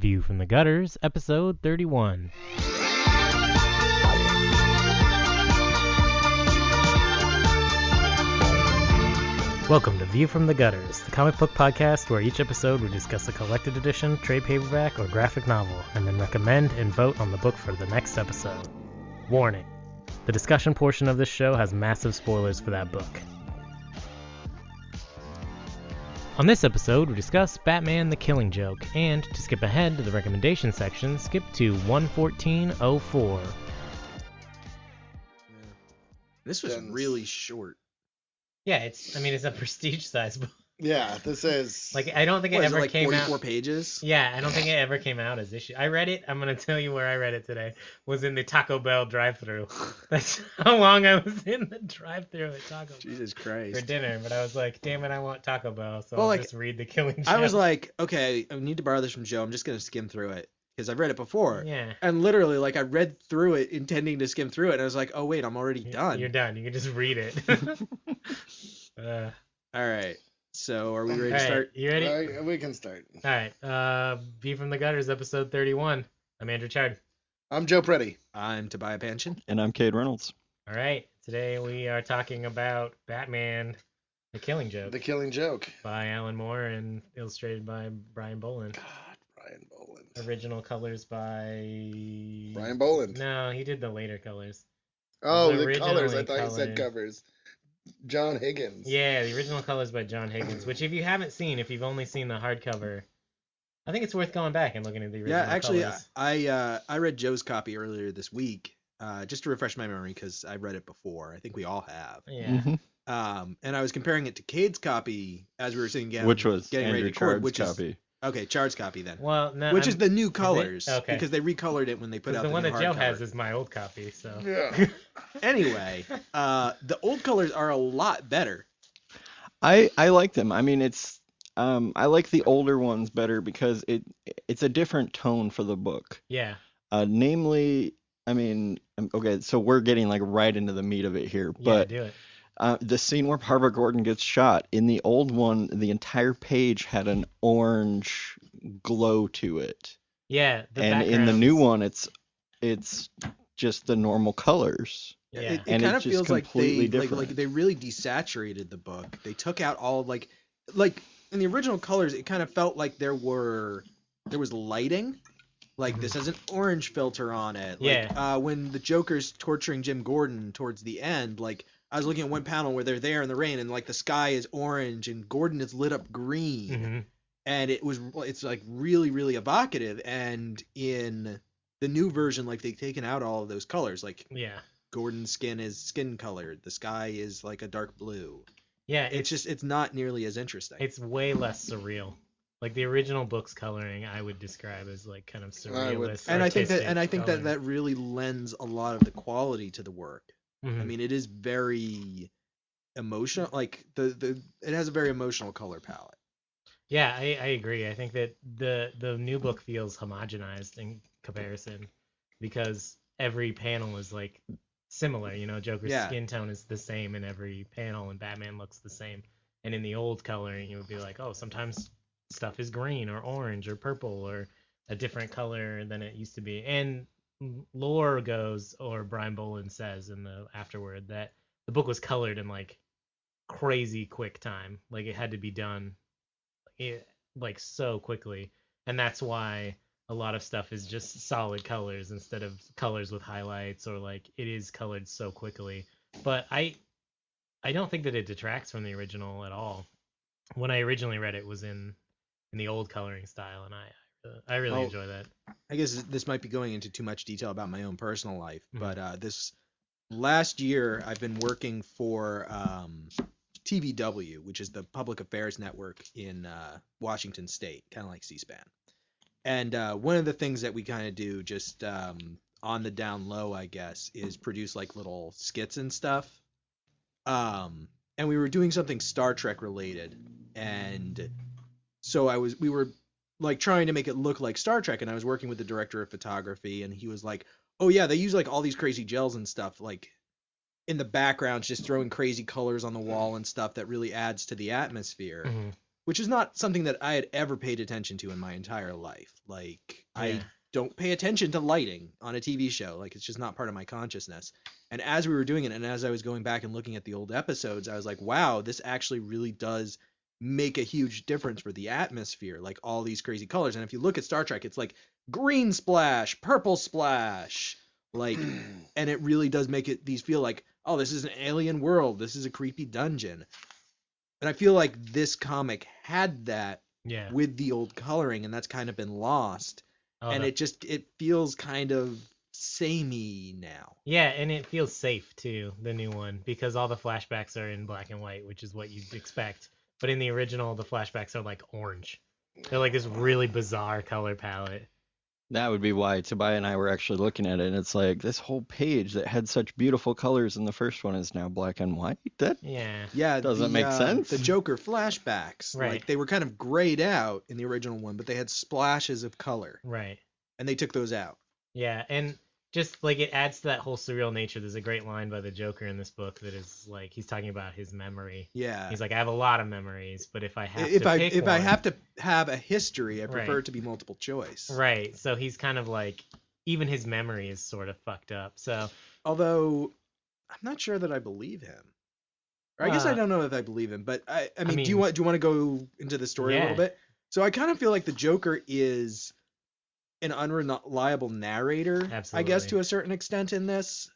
View from the Gutters, episode 31. Welcome to View from the Gutters, the comic book podcast where each episode we discuss a collected edition, trade paperback, or graphic novel, and then recommend and vote on the book for the next episode. Warning: the discussion portion of this show has massive spoilers for that book. On this episode, we discuss Batman the Killing Joke, and to skip ahead to the recommendation section, skip to 114.04. This was really short. Yeah, it's a prestige size book. Yeah, this is... I don't think it ever came 44 out... pages? Yeah, I don't think it ever came out as issue. I read it, I'm going to tell you where I read it today, was in the Taco Bell drive-thru. That's how long I was in the drive-thru at Taco Bell. Jesus Christ. For dinner, but I was like, damn it, I want Taco Bell, so Well, I'll just read The Killing Joke. I was like, okay, I need to borrow this from Joe. I'm just going to skim through it. Because I've read it before. Yeah. And literally, I read through it intending to skim through it, and I was like, oh, wait, I'm already done. You're done. You can just read it. All right. So, are we ready to All right, start? you ready? We can start. All right. View from the Gutters, episode 31. I'm Andrew Chard. I'm Joe Preddy. I'm Tobiah Panchin. And I'm Cade Reynolds. All right. Today we are talking about Batman The Killing Joke The Killing Joke. by Alan Moore and illustrated by Brian Boland. God, Brian Boland. Original colors by... Brian Boland. No, he did the later colors. Oh, The the colors. I originally thought you said colored. covers. John Higgins. Yeah, the original colors by John Higgins, which if you haven't seen, if you've only seen the hardcover, I think it's worth going back and looking at the original Yeah, actually, colors. I read Joe's copy earlier this week, just to refresh my memory, because I read it before. I think we all have. Yeah. And I was comparing it to Cade's copy as we were sitting down, Which was getting Andrew ready to record, Chard's which copy. is okay, Chard's copy then. Well, no, Which is the new colors, okay. because they recolored it when they put out the one new that Joe hardcover. has is my old copy, so. Yeah. Anyway, the old colors are a lot better. I like them. I mean, I like the older ones better because it's a different tone for the book. Yeah. Namely, I mean, okay, so we're getting right into the meat of it here, Yeah, but do it. the scene where Barbara Gordon gets shot, in the old one, the entire page had an orange glow to it. Yeah, And in the new one, it's just the normal colors. Yeah. It And kind it's of just feels like completely they different. they really desaturated the book. They took out all like in the original colors, it kind of felt like there was lighting. Like this has an orange filter on it. Yeah. When the Joker's torturing Jim Gordon towards the end, I was looking at one panel where they're there in the rain and the sky is orange and Gordon is lit up green. Mm-hmm. And it's really, really evocative. And in the new version, they've taken out all of those colors. Yeah. Gordon's skin is skin colored. The sky is a dark blue. Yeah, It's not nearly as interesting. it's way less surreal. The original book's coloring, I would describe as kind of surrealist. and I think artistic coloring. that really lends a lot of the quality to the work. Mhm. I mean, it is very emotional. It has a very emotional color palette. Yeah, I agree. I think that the new book feels homogenized in comparison because every panel is similar. Joker's Yeah. skin tone is the same in every panel, and Batman looks the same. And in the old coloring, you would be oh, sometimes stuff is green or orange or purple or a different color than it used to be. And lore goes, or Brian Boland says in the afterword, that the book was colored in crazy quick time. It had to be done so quickly, and that's why a lot of stuff is just solid colors instead of colors with highlights, or it is colored so quickly. But I don't think that it detracts from the original at all. When I originally read it was in the old coloring style, and I really enjoy that. I guess this might be going into too much detail about my own personal life, Mhm. but this last year I've been working for TVW, which is the public affairs network in Washington State, kind of like C-SPAN. And one of the things that we kind of do just on the down low, I guess, is produce little skits and stuff. And we were doing something Star Trek related, and so we were trying to make it look like Star Trek, and I was working with the director of photography, and he was like, oh yeah, they use all these crazy gels and stuff in the background, just throwing crazy colors on the wall and stuff that really adds to the atmosphere. Mhm. which is not something that I had ever paid attention to in my entire life. Like, I Yeah. don't pay attention to lighting on a TV show. Like, it's just not part of my consciousness. And as we were doing it, and as I was going back and looking at the old episodes, I was like, wow, this actually really does make a huge difference for the atmosphere. Like, all these crazy colors. And if you look at Star Trek, it's like green splash, purple splash, like, and it really does make these feel like, oh, this is an alien world. This is a creepy dungeon. And I feel like this comic had that Yeah. with the old coloring, and that's kind of been lost. Oh, And the- it feels kind of samey now. Yeah, and it feels safe too, the new one, because all the flashbacks are in black and white, which is what you'd expect. But in the original, the flashbacks are like orange. They're like this really bizarre color palette. That would be why Tobiah and I were actually looking at it, and it's like this whole page that had such beautiful colors in the first one is now black and white. That Yeah. Yeah, Doesn't make sense. The Joker flashbacks, Right. like they were kind of grayed out in the original one, but they had splashes of color, Right. and they took those out. Yeah, and just like it adds to that whole surreal nature. There's a great line by the Joker in this book that is like he's talking about his memory. Yeah. He's like, I have a lot of memories, but if I have if to I pick if I one- have to have a history, I prefer Right. it to be multiple choice. Right. So he's kind of like even his memory is sort of fucked up. So Although I'm not sure that I believe him. Or I guess I don't know if I believe him, but I mean, do you mean- want to go into the story a Yeah. little bit? So I kind of feel like the Joker is an unreliable narrator, I guess, Absolutely. to a certain extent in this.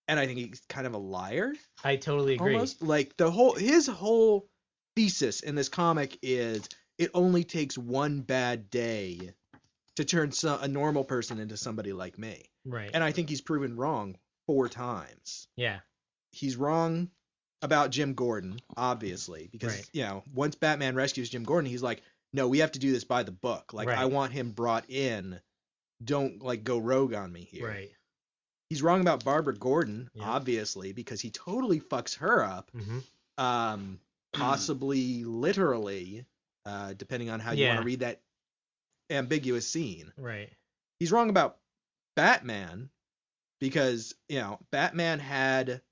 And I think he's kind of a liar, I totally agree. almost. Like his whole thesis in this comic is it only takes one bad day to turn a normal person into somebody like me. Right. And I think he's proven wrong 4 times. Yeah. He's wrong about Jim Gordon, obviously, because Right. Once Batman rescues Jim Gordon, he's like, no, we have to do this by the book. Like, I Right. want him brought in. Don't like go rogue on me here. Right. He's wrong about Barbara Gordon, Yeah. obviously, because he totally fucks her up. Mm-hmm. Possibly literally, depending on how you want Yeah. to read that ambiguous scene. Right. He's wrong about Batman because, Batman had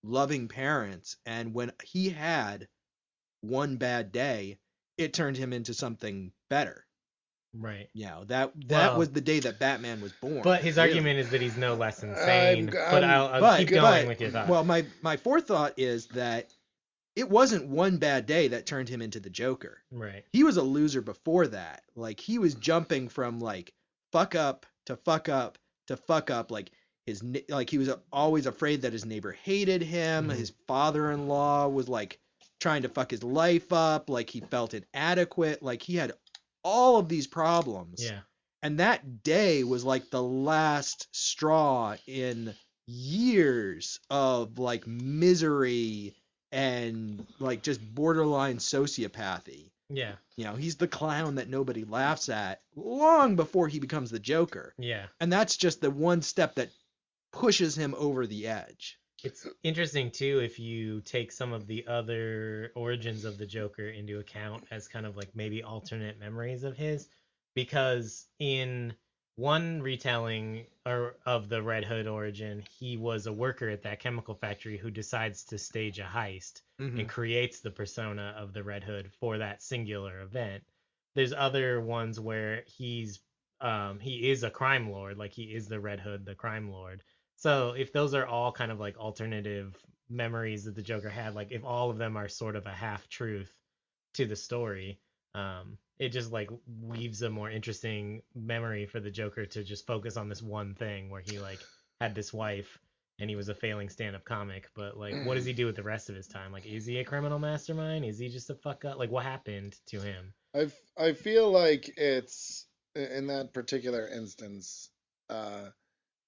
loving parents, and when he had one bad day, it turned him into something better. Right. That Well- was the day that Batman was born. But his really. argument is that he's no less insane. I'm- but I'll keep going with your thought. Well, my forethought is that it wasn't one bad day that turned him into the Joker. right. He was a loser before that. Like, he was jumping from like fuck up to fuck up to fuck up. Like he was always afraid that his neighbor hated him. Mhm. His father-in-law was like trying to fuck his life up. Like, he felt inadequate. Like, he had all of these problems. Yeah. And that day was like the last straw in years of like misery and like just borderline sociopathy. Yeah. He's the clown that nobody laughs at long before he becomes the Joker. Yeah. And that's just the one step that pushes him over the edge. It's interesting too if you take some of the other origins of the Joker into account as kind of like maybe alternate memories of his, because in one retelling of the Red Hood origin, he was a worker at that chemical factory who decides to stage a heist and creates the persona of the Red Hood for that singular event. There's other ones where he is a crime lord, like he is the Red Hood, the crime lord. So if those are all kind of like alternative memories that the Joker had, like if all of them are sort of a half truth to the story, it just like weaves a more interesting memory for the Joker to just focus on this one thing where he like had this wife and he was a failing stand-up comic, but like what does he do with the rest of his time? Like, is he a criminal mastermind? Is he just a fuck up? Like, what happened to him? I feel like it's in that particular instance.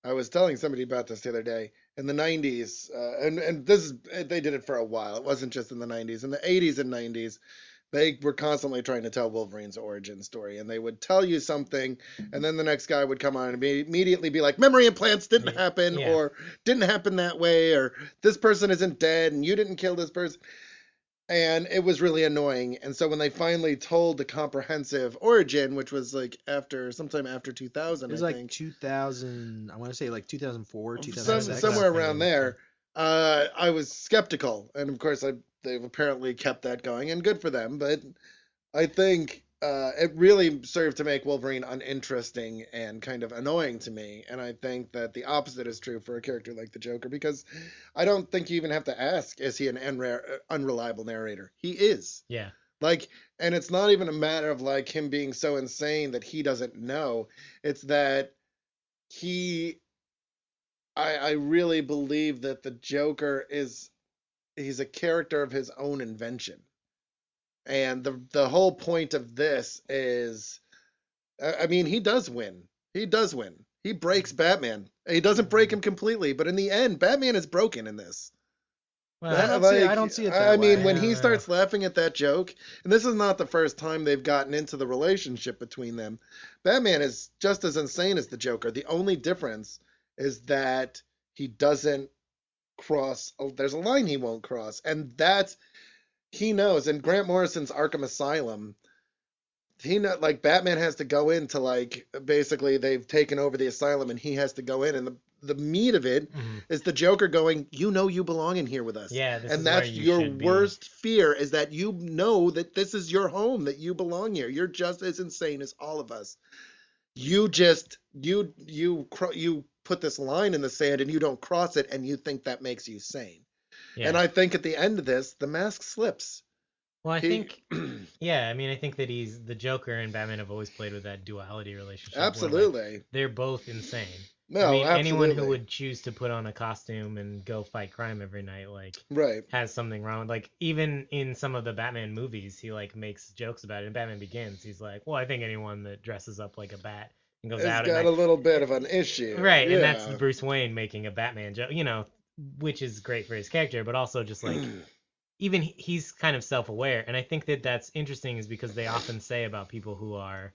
I was telling somebody about this the other day. In the 90s, and this is, they did it for a while. It wasn't just in the 90s. In the 80s and 90s, they were constantly trying to tell Wolverine's origin story, and they would tell you something, and then the next guy would come on and immediately be like, memory implants didn't happen, Yeah. or didn't happen that way, or this person isn't dead, and you didn't kill this person. And it was really annoying. And so when they finally told the comprehensive origin, which was like sometime after 2000, It was I like think. 2000, I want to say like 2004, Some, 2006. somewhere Something. around there. I was skeptical, and of course, they've apparently kept that going, and good for them. But I think it really served to make Wolverine uninteresting and kind of annoying to me. And I think that the opposite is true for a character like the Joker, because I don't think you even have to ask, is he an unreliable narrator? He is. Yeah. Like, and it's not even a matter of like him being so insane that he doesn't know. It's that he, I really believe that the Joker he's a character of his own invention. And the whole point of this is, I mean, he does win. He does win. He breaks Batman. He doesn't break him completely, but in the end, Batman is broken in this. Well, I don't see it that I mean, way. when I he don't starts laughing at that joke, and this is not the first time they've gotten into the relationship between them, Batman is just as insane as the Joker. The only difference is that he doesn't cross, there's a line he won't cross, and that he knows. In Grant Morrison's Arkham Asylum, like Batman has to go into like basically they've taken over the asylum and he has to go in, and the meat of it is the Joker going, you know, you belong in here with us. Yeah, this And is that's where you your should be. worst fear, is that you know that this is your home, that you belong here. You're just as insane as all of us. You just you put this line in the sand and you don't cross it, and you think that makes you sane. Yeah. And I think at the end of this, the mask slips. Well, I He- think, yeah, I mean, I think that he's the Joker and Batman have always played with that duality relationship. where, like, Absolutely. they're both insane. No, I mean, anyone absolutely. who would choose to put on a costume and go fight crime every night, like, Right. has something wrong. Like, even in some of the Batman movies, he, like, makes jokes about it. In Batman Begins, he's like, well, I think anyone that dresses up like a bat and goes It's out at got night. a little bit of an issue. Right, and that's Yeah. Bruce Wayne making a Batman joke, you know, which is great for his character, but also just like even he's kind of self-aware, and I think that that's interesting is because they often say about people who are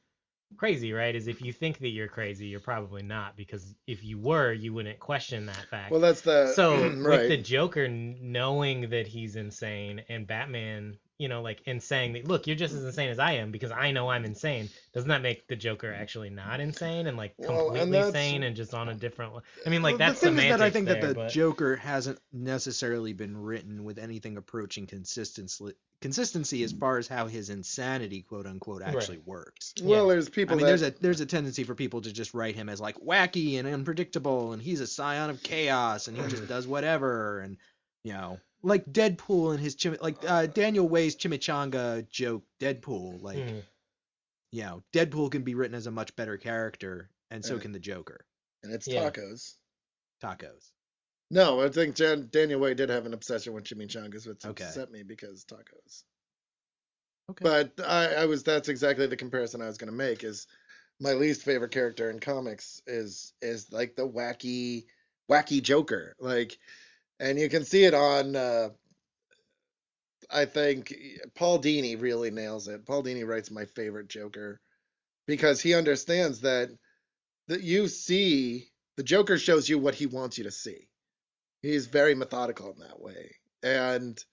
crazy, right? Is if you think that you're crazy, you're probably not, because if you were, you wouldn't question that fact. Well, that's the So right. with the Joker knowing that he's insane, and Batman, you know, like, and saying that, look, you're just as insane as I am because I know I'm insane, doesn't that make the Joker actually not insane and like Well, and completely that's- sane and just on a different? I mean, like, Well, that's the thing is that I semantics think there, that the but Joker hasn't necessarily been written with anything approaching consistency as far as how his insanity, quote unquote, actually works. Well, there's people I mean, that there's a tendency for people to just write him as like wacky and unpredictable, and he's a scion of chaos, and he just does whatever, and you know, like Deadpool and his Daniel Way's chimichanga joke, Deadpool, like Mm. you know, Deadpool can be written as a much better character, and so Right. can the Joker. and it's Yeah. tacos. Tacos. No, I think Daniel Way did have an obsession with chimichangas, which Okay. upset me because tacos. Okay. But that's exactly the comparison I was going to make. Is my least favorite character in comics is like the wacky Joker, like, and you can see it on. I think Paul Dini really nails it. Paul Dini writes my favorite Joker because he understands that you see the Joker shows you what he wants you to see. He's very methodical in that way, and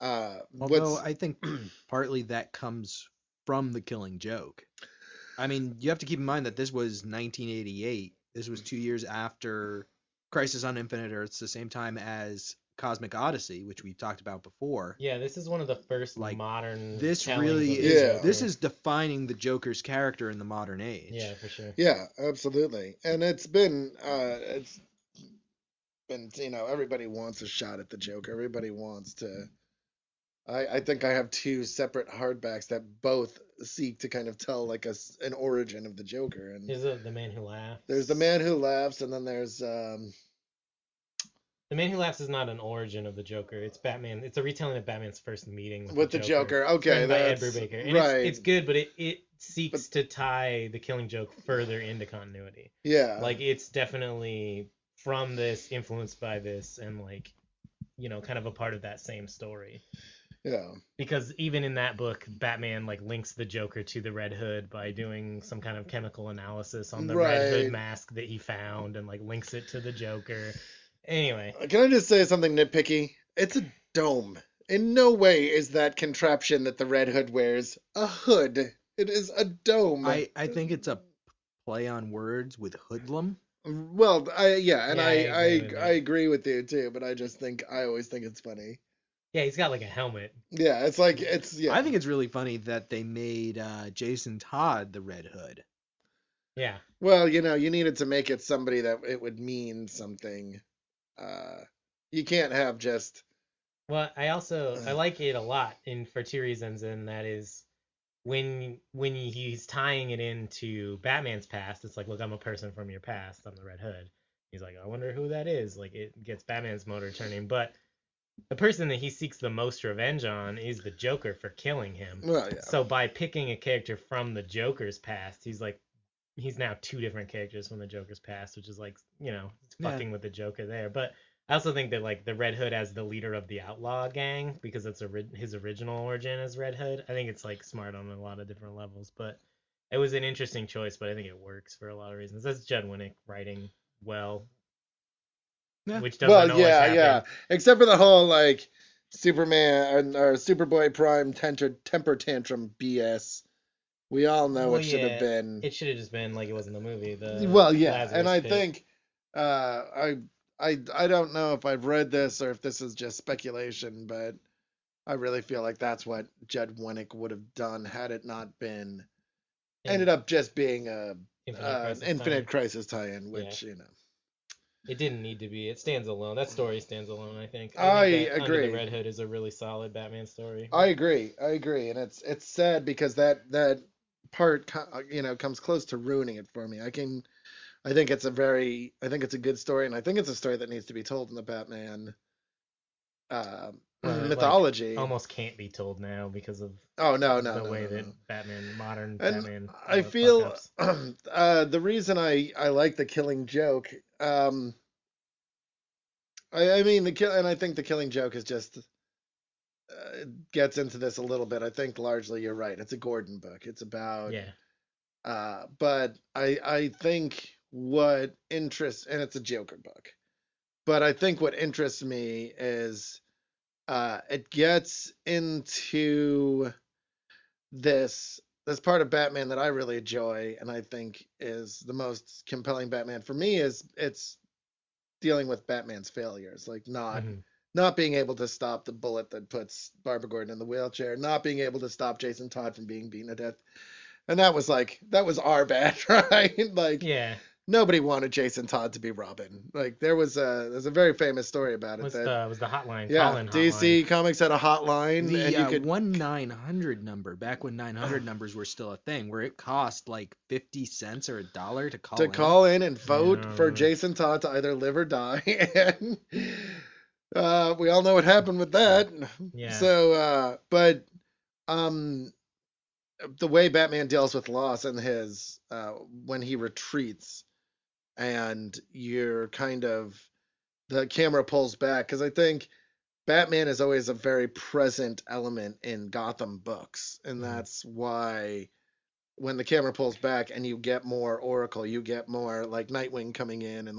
Although I think partly that comes from The Killing Joke. I mean, you have to keep in mind that this was 1988. This was 2 years after Crisis on Infinite Earths, the same time as Cosmic Odyssey, which we talked about before. yeah, this is one of the first Like, modern. This tellings really of the is. Yeah. Joker. This is defining the Joker's character in the modern age. Yeah, for sure. Yeah, absolutely. And it's been you know, everybody wants a shot at the Joker. Everybody wants to. I think I have two separate hardbacks that both seek to kind of tell like an origin of the Joker. And Is it The Man Who Laughs? there's the Man Who Laughs, and then there's The Man Who Laughs is not an origin of the Joker. It's Batman. It's a retelling of Batman's first meeting with the Joker. Okay, written by Ed that's Brubaker. And right. it's good, but it seeks to tie the Killing Joke further into continuity. Yeah, Like, it's definitely from this, influenced by this, and like, you know, kind of a part of that same story. yeah, Because even in that book, Batman like links the Joker to the Red Hood by doing some kind of chemical analysis on the Red Right. Hood mask that he found, and like links it to the Joker. Anyway, Can I just say something nitpicky? It's a dome. In no way is that contraption that the Red Hood wears a hood. It is a dome. I think it's a play on words with hoodlum. Well, and Yeah, I agree with I that. agree with you too, but I always think it's funny. Yeah, he's got like a helmet. Yeah, it's like it's yeah. I think it's really funny that they made Jason Todd the Red Hood. Yeah. Well, you needed to make it somebody that it would mean something. Uh, you can't have just. Well, I like it a lot in for two reasons, and that is when he's tying it into Batman's past, it's like, look, I'm a person from your past. I'm the Red Hood. He's like, I wonder who that is. Like, it gets Batman's motor turning. But the person that he seeks the most revenge on is the Joker for killing him. Well, yeah. So by picking a character from the Joker's past, he's now two different characters from the Joker's past, which is like, fucking with the Joker there. But I also think that like the Red Hood as the leader of the outlaw gang, because it's his original origin as Red Hood, I think it's like smart on a lot of different levels. But it was an interesting choice, but I think it works for a lot of reasons. That's Judd Winnick writing well, Yeah. which doesn't Well, always happen. yeah. Except for the whole like Superman or Superboy Prime temper tantrum BS. We all know Well, it should have yeah, been. it should have just been like it was in the movie. The Well, yeah, Lazarus and I Pit. think uh, I I don't know if I've read this or if this is just speculation, but I really feel like that's what Judd Winnick would have done had it not been ended up just being a Infinite Crisis tie-in. Crisis tie-in, which It didn't need to be. It stands alone. That story stands alone, I think. I think that Under agree. the Red Hood is a really solid Batman story. I agree, and it's sad because that part comes close to ruining it for me. I think it's a good story, and I think it's a story that needs to be told in the Batman Like, mythology. almost can't be told now because of Oh no, the way that modern And Batman. I feel fuck-ups. the reason I like the Killing Joke. I mean and I think the Killing Joke is just gets into this a little bit. I think largely you're right. It's a Gordon book. It's about but I think what interests and it's a Joker book. But I think what interests me is it gets into this part of Batman that I really enjoy and I think is the most compelling Batman for me is it's dealing with Batman's failures, like not being able to stop the bullet that puts Barbara Gordon in the wheelchair, not being able to stop Jason Todd from being beaten to death. And that was our bad, right? Like nobody wanted Jason Todd to be Robin. Like there's a very famous story about it. Was the hotline? Yeah, Call-in DC hotline. Comics had a hotline, The and you could 1-900 number, back when 900 numbers were still a thing, where it cost like 50 cents or $1 to call in. and vote for Jason Todd to either live or die. And we all know what happened with that. Yeah. So, but the way Batman deals with loss and his when he retreats, and you're kind of the camera pulls back because I think Batman is always a very present element in Gotham books, and that's why when the camera pulls back and you get more Oracle, you get more like Nightwing coming in and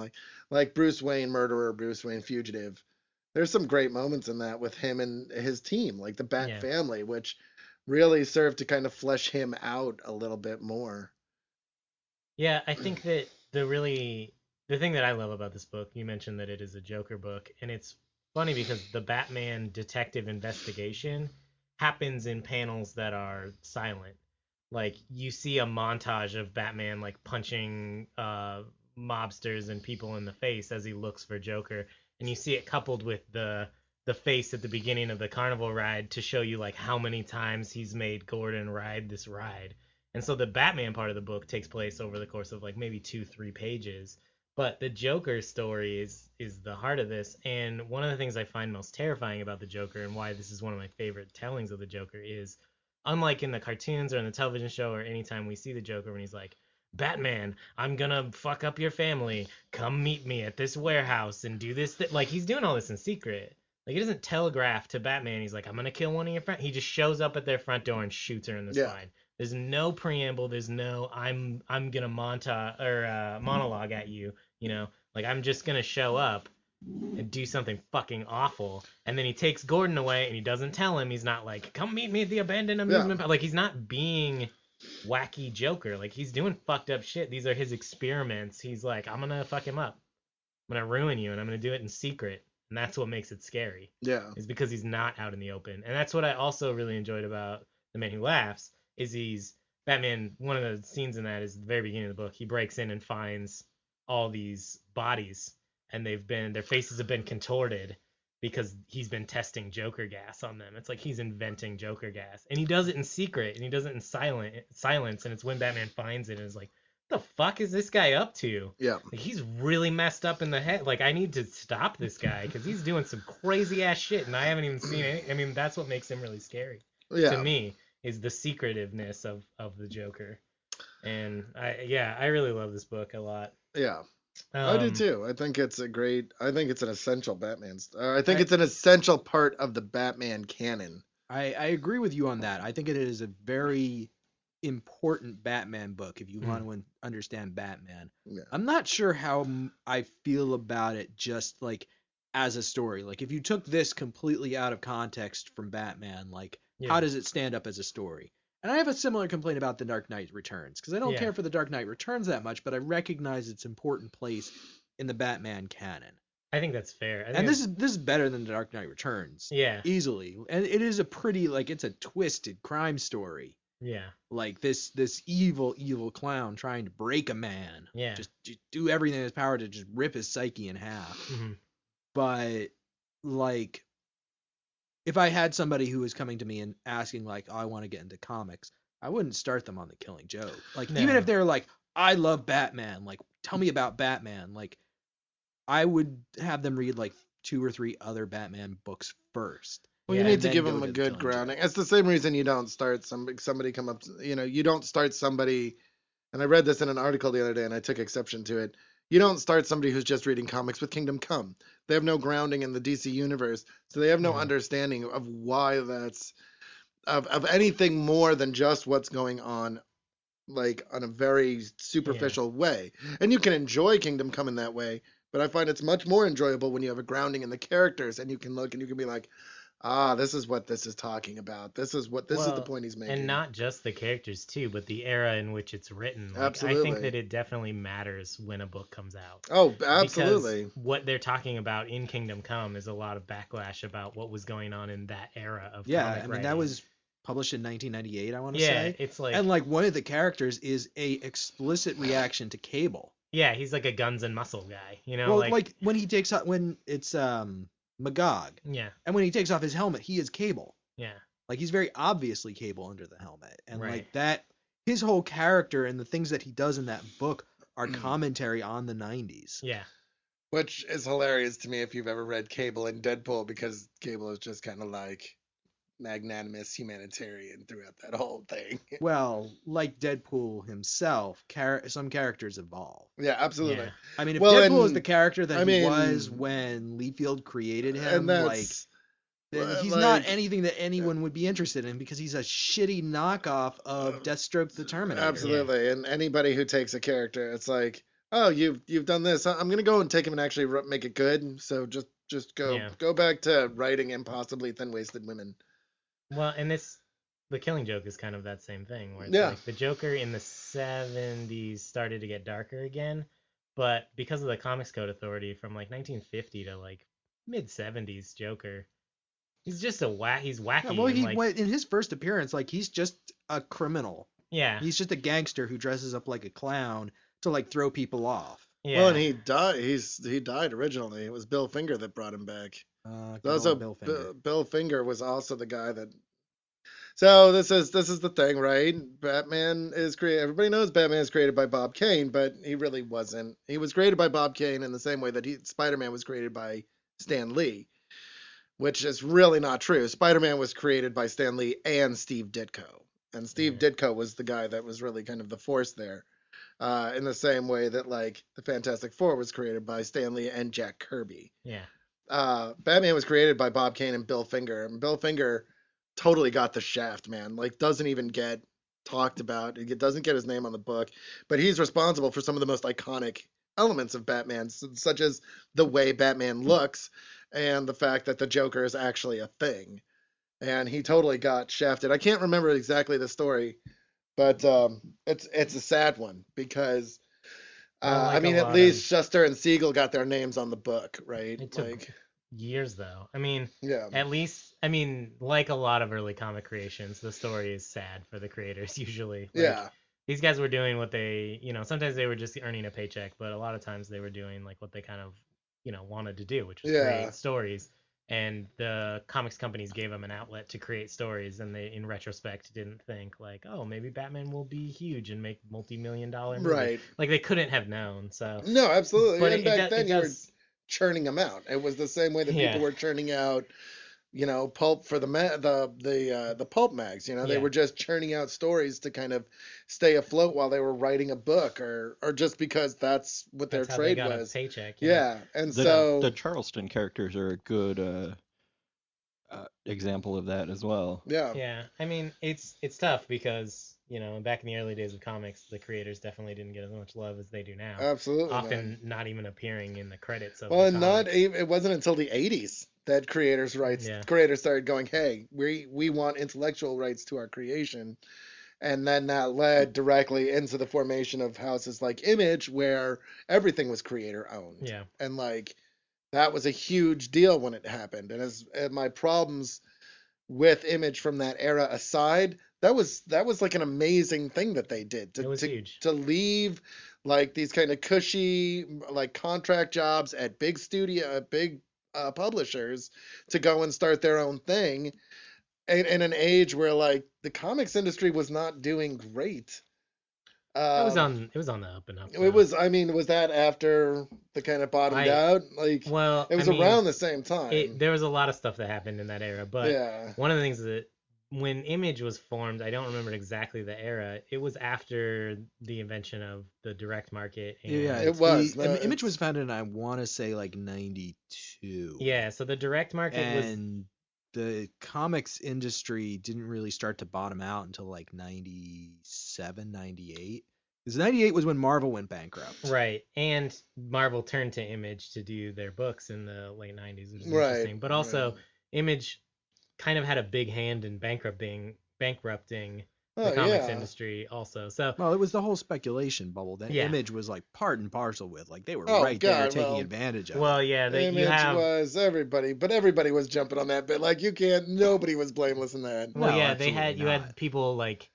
like Bruce Wayne murderer, Bruce Wayne fugitive. There's some great moments in that with him and his team, like the Bat family, which really served to kind of flesh him out a little bit more. Yeah, I think that the thing that I love about this book, you mentioned that it is a Joker book, and it's funny because the Batman detective investigation happens in panels that are silent. Like you see a montage of Batman like punching mobsters and people in the face as he looks for Joker, and you see it coupled with the face at the beginning of the carnival ride to show you like how many times he's made Gordon ride this ride. And so the Batman part of the book takes place over the course of like maybe 2-3 pages. But the Joker story is the heart of this. And one of the things I find most terrifying about the Joker and why this is one of my favorite tellings of the Joker is unlike in the cartoons or in the television show or anytime we see the Joker when he's like, Batman, I'm gonna fuck up your family. Come meet me at this warehouse and do this. Like he's doing all this in secret. Like he doesn't telegraph to Batman. He's like, I'm gonna kill one of your friends. He just shows up at their front door and shoots her in the spine. There's no preamble. There's no I'm gonna monologue at you. Like I'm just gonna show up and do something fucking awful. And then he takes Gordon away and he doesn't tell him. He's not like, come meet me at the abandoned amusement park. Like he's not being wacky Joker. Like he's doing fucked up shit. These are his experiments. He's like, I'm gonna fuck him up. I'm gonna ruin you, and I'm gonna do it in secret. And that's what makes it scary. Yeah. Is because he's not out in the open. And that's what I also really enjoyed about The Man Who Laughs. Is he's Batman. One of the scenes in that is the very beginning of the book. He breaks in and finds all these bodies, and their faces have been contorted because he's been testing Joker gas on them. It's like he's inventing Joker gas, and he does it in secret, and he does it in silence. And it's when Batman finds it and is like, "What the fuck is this guy up to? Yeah. Like, he's really messed up in the head. Like, I need to stop this guy because he's doing some crazy ass shit, and I haven't even seen it. I mean, that's what makes him really scary Yeah. to me, is the secretiveness of the Joker. And I really love this book a lot. Yeah. I do Um, too. I think it's an essential I think it's an essential part of the Batman canon. I agree with you on that. I think it is a very important Batman book if you want to understand Batman. Yeah. I'm not sure how I feel about it just like as a story. Like if you took this completely out of context from Batman, like how Yeah. does it stand up as a story? And I have a similar complaint about The Dark Knight Returns because I don't Yeah. care for The Dark Knight Returns that much, but I recognize its important place in the Batman canon. I think that's fair. I think And this is better than The Dark Knight Returns. yeah, Easily. And it is a pretty like it's a twisted crime story. yeah, Like this evil clown trying to break a man. yeah. Just do everything in his power to just rip his psyche in half. Mhm. But like if I had somebody who was coming to me and asking like, "Oh, I want to get into comics," I wouldn't start them on The Killing Joke. Like even No. if they're like, "I love Batman," like tell me about Batman, like I would have them read like 2 or 3 other Batman books first. Well, Yeah, you need and to then give go them to a The good Killing Joke. grounding. It's the same reason you don't start somebody come up, you don't start somebody, and I read this in an article the other day and I took exception to it. You don't start somebody who's just reading comics with Kingdom Come. They have no grounding in the DC universe, so they have no Mhm. understanding of why that's of anything more than just what's going on, like on a very superficial way. And you can enjoy Kingdom Come in that way, but I find it's much more enjoyable when you have a grounding in the characters and you can look and you can be like, this is what this is talking about. This is the Well, point he's making. And not just the characters too, but the era in which it's written. Like, I Absolutely. think that it definitely matters when a book comes out. Oh, absolutely. Because what they're talking about in Kingdom Come is a lot of backlash about what was going on in that era of Yeah, comic I mean writing. that was published in 1998, I want to yeah, say. it's like And like one of the characters is a explicit reaction to Cable. yeah, he's like a guns and muscle guy, you know, Well, like when he takes out when it's Magog, yeah, and when he takes off his helmet, he is Cable. yeah, Like he's very obviously Cable under the helmet, and Right. like that, his whole character and the things that he does in that book are Mm. commentary on the 90s. yeah, Which is hilarious to me if you've ever read Cable and Deadpool, because Cable is just kind of like magnanimous humanitarian throughout that whole thing. Well, like Deadpool himself, some characters evolve. Yeah, absolutely. yeah. I mean, if Well, Deadpool is and- the character that I he was mean- when Liefeld created him, And like that's then he's like- not anything that anyone would be interested in because he's a shitty knockoff of Deathstroke the Terminator. absolutely. And anybody who takes a character, it's like, oh, you've done this. I'm gonna go and take him and actually make it good. So just go Yeah. go back to writing impossibly thin-waisted women. Well, and the Killing Joke is kind of that same thing, where it's Yeah. like the Joker in the 70s started to get darker again, but because of the Comics Code Authority from like 1950 to like mid 70s Joker, he's just he's wacky. Yeah, well, and, he like, went in his first appearance, like he's just a criminal. yeah, He's just a gangster who dresses up like a clown to like throw people off. yeah. Well, and he died. He died originally. It was Bill Finger that brought him back. Good Also, old Bill Finger. Bill Finger was also the guy that. So this is the thing, right? Batman is created. Everybody knows Batman is created by Bob Kane, but he really wasn't. He was created by Bob Kane in the same way that Spider-Man was created by Stan Lee, which is really not true. Spider-Man was created by Stan Lee and Steve Ditko, and Steve Ditko was the guy that was really kind of the force there. In the same way that like the Fantastic Four was created by Stan Lee and Jack Kirby. yeah. Batman was created by Bob Kane and Bill Finger. And Bill Finger totally got the shaft, man. Like, doesn't even get talked about. It doesn't get his name on the book. But he's responsible for some of the most iconic elements of Batman, such as the way Batman looks and the fact that the Joker is actually a thing. And he totally got shafted. I can't remember exactly the story, But it's a sad one because Well, I like a mean, at lot least of Shuster and Siegel got their names on the book, right? it took Like, years though. I mean, yeah, at least I mean, like a lot of early comic creations, the story is sad for the creators usually. Like yeah, these guys were doing what they, sometimes they were just earning a paycheck, but a lot of times they were doing like what they kind of, wanted to do, which was yeah. create stories. And the comics companies gave them an outlet to create stories, and they, in retrospect, didn't think like, oh, maybe Batman will be huge and make multi-million-dollar movie. Right. Like they couldn't have known. So, No, absolutely. but And back then it you were does, churning them out. It was the same way that people yeah, were churning out, pulp for the pulp mags. They yeah. were just churning out stories to kind of stay afloat while they were writing a book, or just because that's what their That's how they trade got a was. paycheck. Yeah, and The so the Charleston characters are a good example of that as well. yeah, Yeah, I mean it's tough because back in the early days of comics, the creators definitely didn't get as much love as they do now. absolutely, Often man. not even appearing in the credits of Well, the and not comics. even, it wasn't until the 80s that Yeah, creators started going, hey, we want intellectual rights to our creation. And then that led directly into the formation of houses like Image, where everything was creator owned. yeah, And like that was a huge deal when it happened. And my problems with Image from that era aside, that was like an amazing thing that they did it was huge. to leave like these kind of cushy like contract jobs at big publishers to go and start their own thing in an age where like the comics industry was not doing great. It was on the up and up It though. was, I mean, was that after the kind of bottomed I out? Like, well, it I was mean, around the same time. there was a lot of stuff that happened in that era, but Yeah. one of the things that when Image was formed, I don't remember exactly the era. It was after the invention of the direct market Yeah, and It was. No, Image was it's founded in, I want to say, like 92. yeah, so the direct market was And the comics industry didn't really start to bottom out until like 97, 98. Because 98 was when Marvel went bankrupt. right, and Marvel turned to Image to do their books in the late 90s, which is right. interesting. But also, Right. Image kind of had a big hand in bankrupting the Oh comics yeah. industry also. So, Well, it was the whole speculation bubble that yeah. Image was like part and parcel with. Like they were Oh right there God. taking Well, advantage of well, it. yeah, you Image have was everybody, but everybody was jumping on that bit. Like you can't. Nobody was blameless in that. well, No, yeah, they had absolutely you had not. people like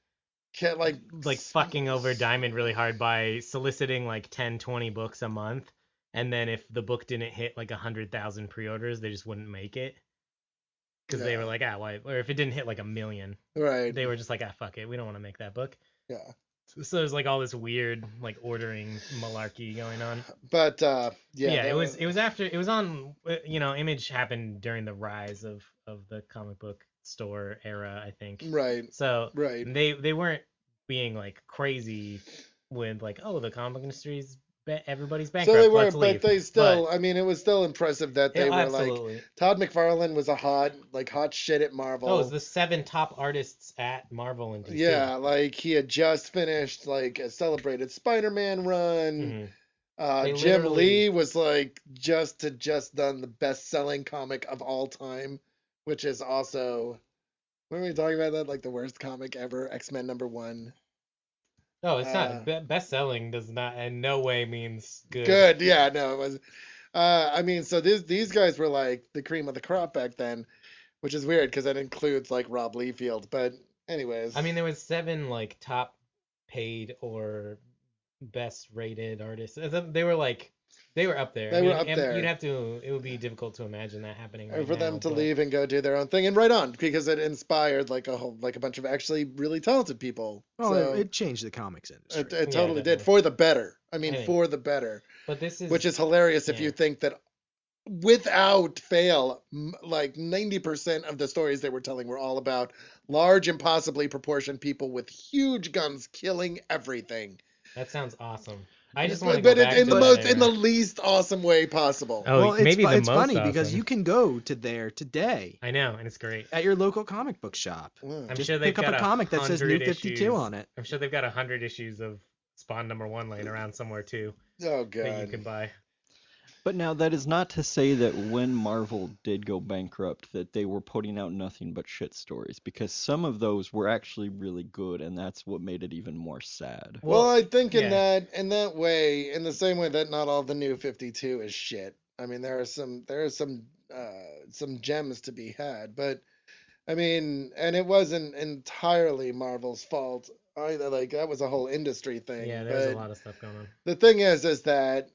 Can't like fucking over Diamond really hard by soliciting like 10, 20 books a month, and then if the book didn't hit like 100,000 pre-orders, they just wouldn't make it because they Yeah. were like, why? Or if it didn't hit like 1 million, Right. they were just like, fuck it, we don't want to make that book. Yeah. So there's like all this weird like ordering malarkey going on. But Yeah, that it was after it was on Image happened during the rise of the comic book store era, I think. right. So Right. they weren't being like crazy with like, oh, the comic industry's everybody's So bankrupt, they were, let's leave. but they still. But I mean, it was still impressive that they yeah, were like absolutely. Todd McFarlane was a hot shit at Marvel. Oh, it was the 7 top artists at Marvel and DC. Yeah, like he had just finished like a celebrated Spider-Man run. Mhm. They Jim literally- Lee was like just done the best-selling comic of all time, which is also. When were we talking about that? Like the worst comic ever, X-Men #1. No, it's not. Best selling does not in no way means good. Good, yeah, no, it was. I mean, so these guys were like the cream of the crop back then, which is weird because that includes like Rob Liefeld. But anyways, I mean, there was 7 like top paid or best rated artists. They were like they were up there. They were up and there. You'd have to. It would be difficult to imagine that happening right for them now, to but- leave and go do their own thing, and right on because it inspired like a bunch of actually really talented people. Well, So it changed the comics industry. it Yeah, totally did definitely. for the better. I mean, I think- for the better, But this is which is hilarious if yeah. you think that without fail, like 90% of the stories they were telling were all about large, impossibly proportioned people with huge guns killing everything. that sounds awesome. I just want to go But back in to the that most, in the era. least awesome way possible. Oh, Well, maybe the it's most funny because awesome. you can go to there today I know, and it's great. at your local comic book shop. Yeah. I'm Just sure they've pick up got a comic that says New 100 52 issues. on it. I'm sure they've got 100 issues of Spawn #1 laying around somewhere too Oh that you god. can buy. But now that is not to say that when Marvel did go bankrupt that they were putting out nothing but shit stories, because some of those were actually really good, and that's what made it even more sad. Well, I think in yeah. that way, in the same way that not all the New 52 is shit. I mean, there are some gems to be had, but I mean, and it wasn't entirely Marvel's fault either. Like that was a whole industry Yeah, thing. there's a But lot of stuff going on. the thing is that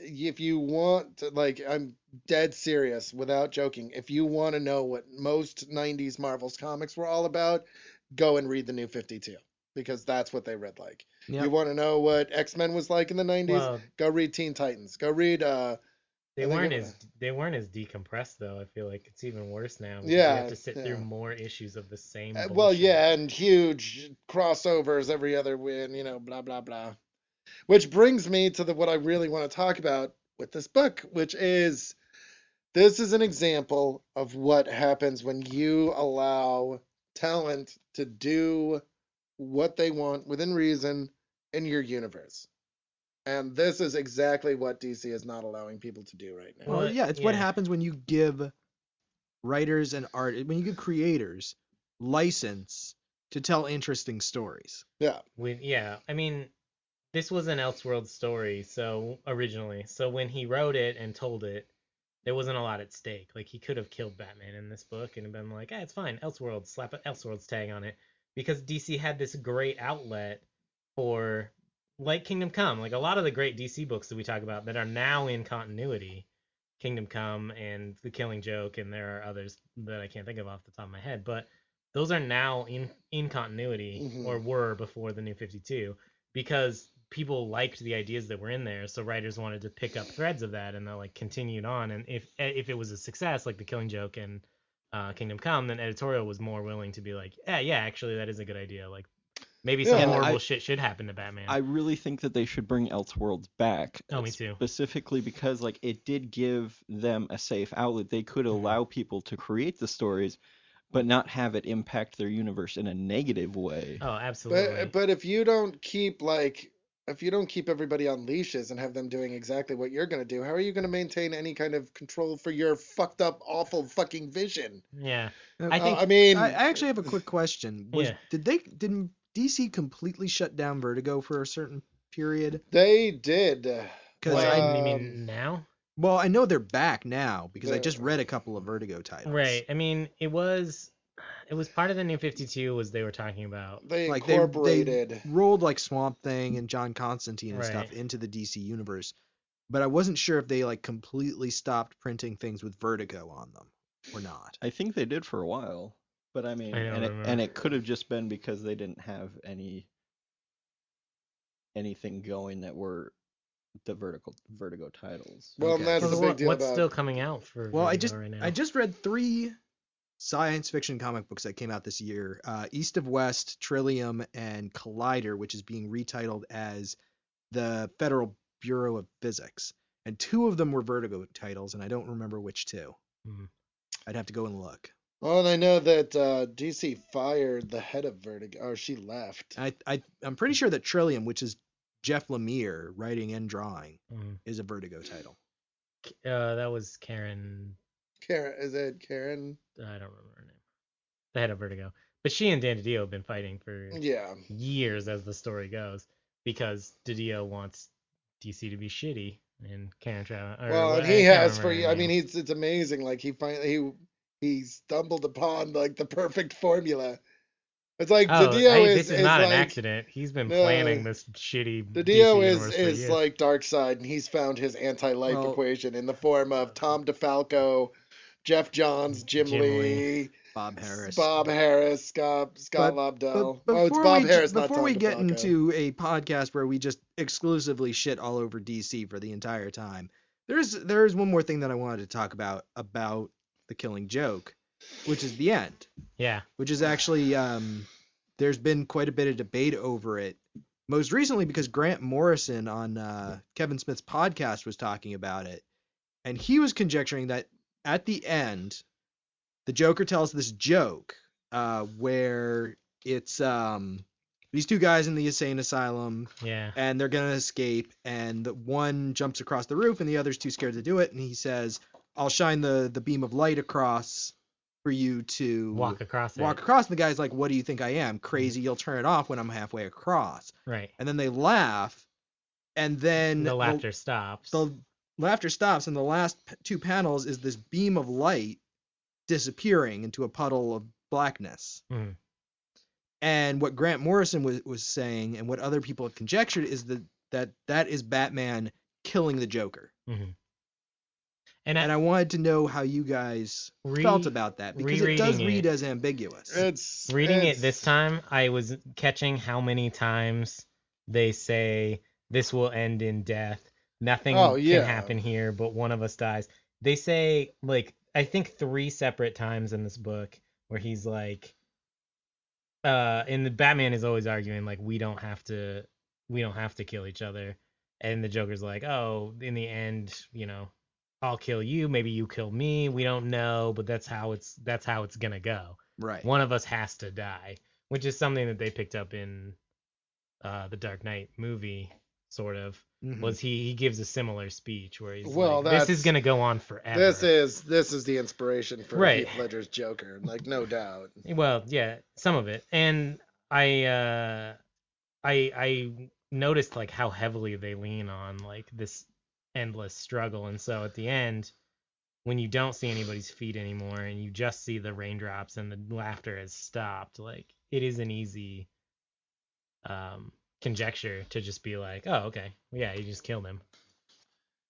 if you want to, like, I'm dead serious without joking. If you want to know what most 90s Marvel's comics were all about, go and read the New 52 because that's what they read like. You Yep. want to know what X-Men was like in the 90s? Well, Go read Teen Titans. Go read they I think weren't it, as they weren't as decompressed though. I feel like it's even worse now because you have yeah, to sit through yeah. more issues of the same Well, bullshit. yeah, and huge crossovers every other win, blah blah blah. Which brings me to what I really want to talk about with this book, which is this is an example of what happens when you allow talent to do what they want within reason in your universe. And this is exactly what DC is not allowing people to do right now. Well, Well, yeah, it's what yeah. happens when you give writers and when you give creators license to tell interesting stories. Yeah. Yeah, I mean, this was an Elseworld story, so originally. So when he wrote it and told it, there wasn't a lot at stake. Like he could have killed Batman in this book and been like, it's fine, Elseworld, slap an Elseworlds tag on it. Because DC had this great outlet for like Kingdom Come. Like a lot of the great DC books that we talk about that are now in continuity, Kingdom Come and The Killing Joke, and there are others that I can't think of off the top of my head, but those are now in continuity or Hmm. were before the New 52 because people liked the ideas that were in there, so writers wanted to pick up threads of that and they like continued on. And if it was a success like The Killing Joke and Kingdom Come, then editorial was more willing to be like, yeah, actually that is a good idea. Like maybe some Yeah. And horrible shit should happen to Batman. I really think that they should bring Elseworlds back. Oh, me too. Specifically because like it did give them a safe outlet. They could Mhm. allow people to create the stories, but not have it impact their universe in a negative way. Oh, absolutely. But if you don't keep everybody on leashes and have them doing exactly what you're going to do, how are you going to maintain any kind of control for your fucked up, awful fucking vision? Yeah, Uh, I think I mean, I actually have a quick question. Yeah. Did DC completely shut down Vertigo for a certain period? they did. Because what, I you mean now? well, I know they're back now because I The- just read a couple of Vertigo titles. Right. I mean, it was part of the New 52 was they were talking about. They Like incorporated. they rolled like Swamp Thing and John Constantine and stuff Right. into the DC universe, but I wasn't sure if they like completely stopped printing things with Vertigo on them or not. I think they did for a while, but I mean, I don't and remember. it could have just been because they didn't have anything going that were the Vertigo titles. Well, and Okay. that's So the big deal what's about. still coming out for Well, Vertigo right now? I just read 3 science fiction comic books that came out this year: East of West, Trillium, and Collider, which is being retitled as the Federal Bureau of Physics. And 2 of them were Vertigo titles, and I don't remember which 2. Hmm. I'd have to go and look. Well, and I know that DC fired the head of Vertigo, or she left. I'm pretty sure that Trillium, which is Jeff Lemire writing and drawing, Hmm. is a Vertigo title. That was Karen. Karen, is it Karen? I don't remember her name. The head of Vertigo, but she and Dan DiDio have been fighting for Yeah. years, as the story goes, because DiDio wants DC to be shitty, and Karen Travis. Well, and he has for. I mean, it's amazing. Like he stumbled upon like the perfect formula. It's like DiDio this is is not like an accident. He's been No. planning this shitty DC DiDio universe for is years. like Darkseid, and he's found his anti-life Well- equation in the form of Tom DeFalco, Jeff Johns, Jim Jim Lee, Bob Harris. Bob Harris, Scott But- Lobdell. But Oh, it's before Bob we, Harris, not before Tom we get DeFalco. into a podcast where we just exclusively shit all over DC for the entire time, there's one more thing that I wanted to talk about The Killing Joke, which is the end, Yeah. which is actually there's been quite a bit of debate over it. Most recently because Grant Morrison on Kevin Smith's podcast was talking about it, and he was conjecturing that at the end, the Joker tells this joke where it's these two guys in the insane asylum, Yeah. and they're gonna escape, and the one jumps across the roof and the other's too scared to do it, and he says, I'll shine the beam of light across for you to Walk across walk it. across. And the guy's like, what do you think I am, crazy? You'll turn it off when I'm halfway across. Right. And then they laugh, and then The laughter stops. the laughter stops, and the last two panels is this beam of light disappearing into a puddle of blackness. Mhm. And what Grant Morrison was saying, and what other people have conjectured, is that is Batman killing the Joker. Mhm. And I wanted to know how you guys felt about that, because it does rereading read it- as ambiguous. It's Reading it's, it this time, I was catching how many times they say this will end in death. Nothing Oh, yeah. can happen here, but one of us dies. They say, like, I think 3 separate times in this book where he's like, and the Batman is always arguing like we don't have to kill each other, and the Joker's like, oh, in the end, I'll kill you, maybe you kill me, we don't know, but that's how it's gonna go. Right. One of us has to die, which is something that they picked up in the Dark Knight movie, sort of. Mhm. Was he gives a similar speech where he's Well, like, this is that's- gonna go on forever. this is the inspiration for Right. Heath Ledger's Joker, like no doubt. Well, yeah, some of it. And I noticed like how heavily they lean on like this endless struggle, and so at the end, when you don't see anybody's feet anymore and you just see the raindrops and the laughter has stopped, like it is an easy conjecture to just be like, oh, okay, yeah, he just killed him.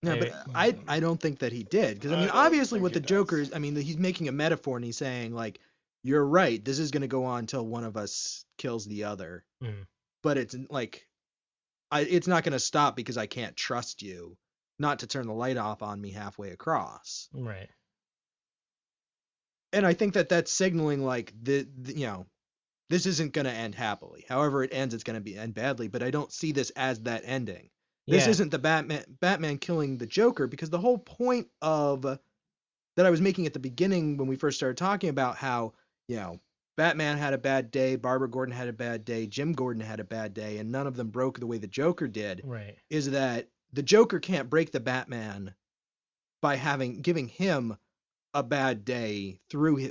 No, but I don't think that he did, because I mean, I don't obviously think with he the does. Joker's, I mean, he's making a metaphor and he's saying like, you're right, this is gonna go on until one of us kills the other, Mhm. but it's like, it's not gonna stop because I can't trust you not to turn the light off on me halfway across. Right. And I think that that's signaling like this isn't gonna end happily. However it ends, it's gonna end badly. But I don't see this as that ending. This Yeah. isn't the Batman killing the Joker, because the whole point of that I was making at the beginning when we first started talking about how, Batman had a bad day, Barbara Gordon had a bad day, Jim Gordon had a bad day, and none of them broke the way the Joker did, Right. is that the Joker can't break the Batman by giving him a bad day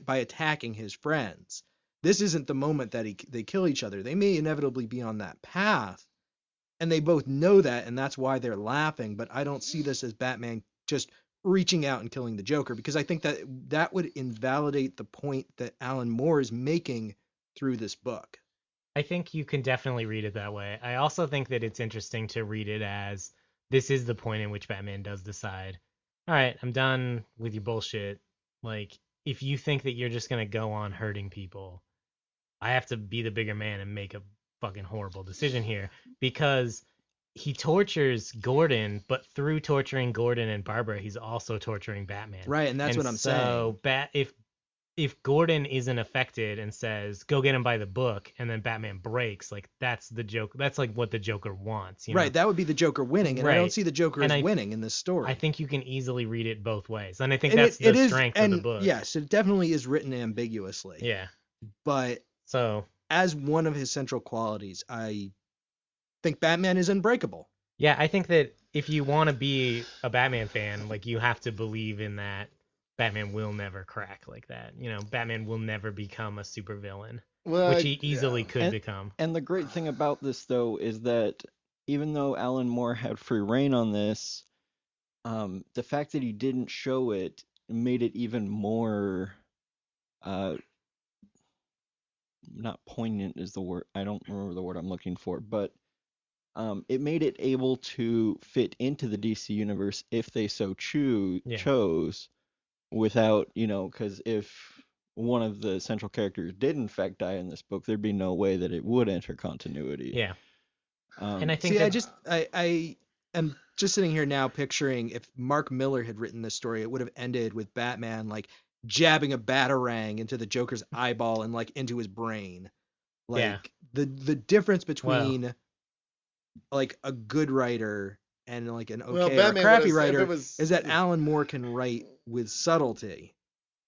by attacking his friends. This isn't the moment that they kill each other. They may inevitably be on that path, and they both know that, and that's why they're laughing. But I don't see this as Batman just reaching out and killing the Joker, because I think that would invalidate the point that Alan Moore is making through this book. I think you can definitely read it that way. I also think that it's interesting to read it as this is the point in which Batman does decide, all right, I'm done with your bullshit. Like, if you think that you're just going to go on hurting people, I have to be the bigger man and make a fucking horrible decision here, because he tortures Gordon, but through torturing Gordon and Barbara, he's also torturing Batman. Right, and that's what I'm saying. So if Gordon isn't affected and says, go get him by the book, and then Batman breaks, like that's the joke. That's like what the Joker wants. You know? Right, that would be the Joker winning, and I Right. don't see the Joker And as winning in this story. I think you can easily read it both ways. And I think And that's it the is- strength and of the book. Yes, it definitely is written ambiguously. Yeah. But So, as one of his central qualities, I think Batman is unbreakable. yeah, I think that if you want to be a Batman fan, like you have to believe in that Batman will never crack like that. Batman will never become a supervillain, Well, which he easily could And- become. And the great thing about this, though, is that even though Alan Moore had free reign on this, the fact that he didn't show it made it even more, not poignant is the word. I don't remember the word I'm looking for, but it made it able to fit into the DC universe if they so Yeah. chose, without, because if one of the central characters did in fact die in this book, there'd be no way that it would enter continuity. Yeah. And I think See, that, I am just sitting here now picturing if Mark Miller had written this story, it would have ended with Batman like jabbing a batarang into the Joker's eyeball and like into his brain. Like Yeah. the difference between like a good writer and like an Well, okay or Batman a crappy would've- if writer it was- is that Alan Moore can write with subtlety.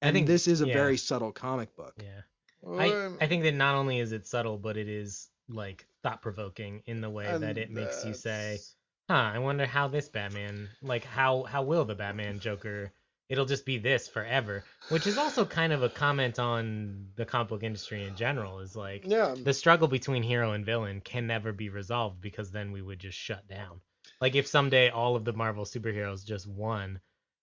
I And think- this is a yeah. very subtle comic book. yeah. Well, I think that not only is it subtle, but it is like thought provoking in the way that And it makes you say, that's I wonder how this Batman, like how will the Batman Joker, it'll just be this forever, which is also kind of a comment on the comic book industry in general, is like yeah. the struggle between hero and villain can never be resolved because then we would just shut down. Like if someday all of the Marvel superheroes just won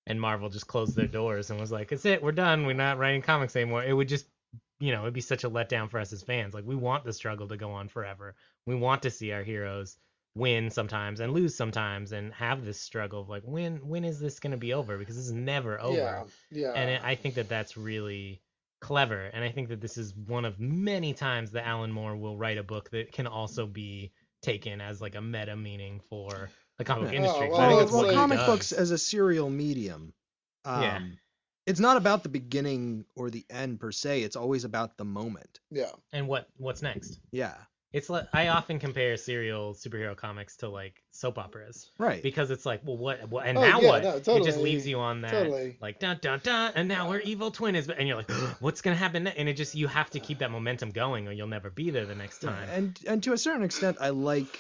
and Marvel just closed their doors and was like, it's it, we're done, we're not writing comics anymore, it would just, it'd be such a letdown for us as fans. Like we want the struggle to go on forever. We want to see our heroes win sometimes and lose sometimes and have this struggle of like when is this going to be over, because this is never over. Yeah. Yeah. And I think that that's really clever, and I think that this is one of many times that Alan Moore will write a book that can also be taken as like a meta meaning for the comic book Yeah. industry, 'cause Oh, I think well, that's what he comic does. books as a serial medium, Yeah. it's not about the beginning or the end per se. It's always about the moment. Yeah. And what's next. Yeah, It's like I often compare serial superhero comics to like soap operas, right. because it's like, well, what and Oh, now yeah, what? no, It just totally, leaves you on that totally. like dun dun dun, and now we're evil twin is, and you're like, what's gonna happen? And it just, you have to keep that momentum going, or you'll never be there the next time. And to a certain extent, I like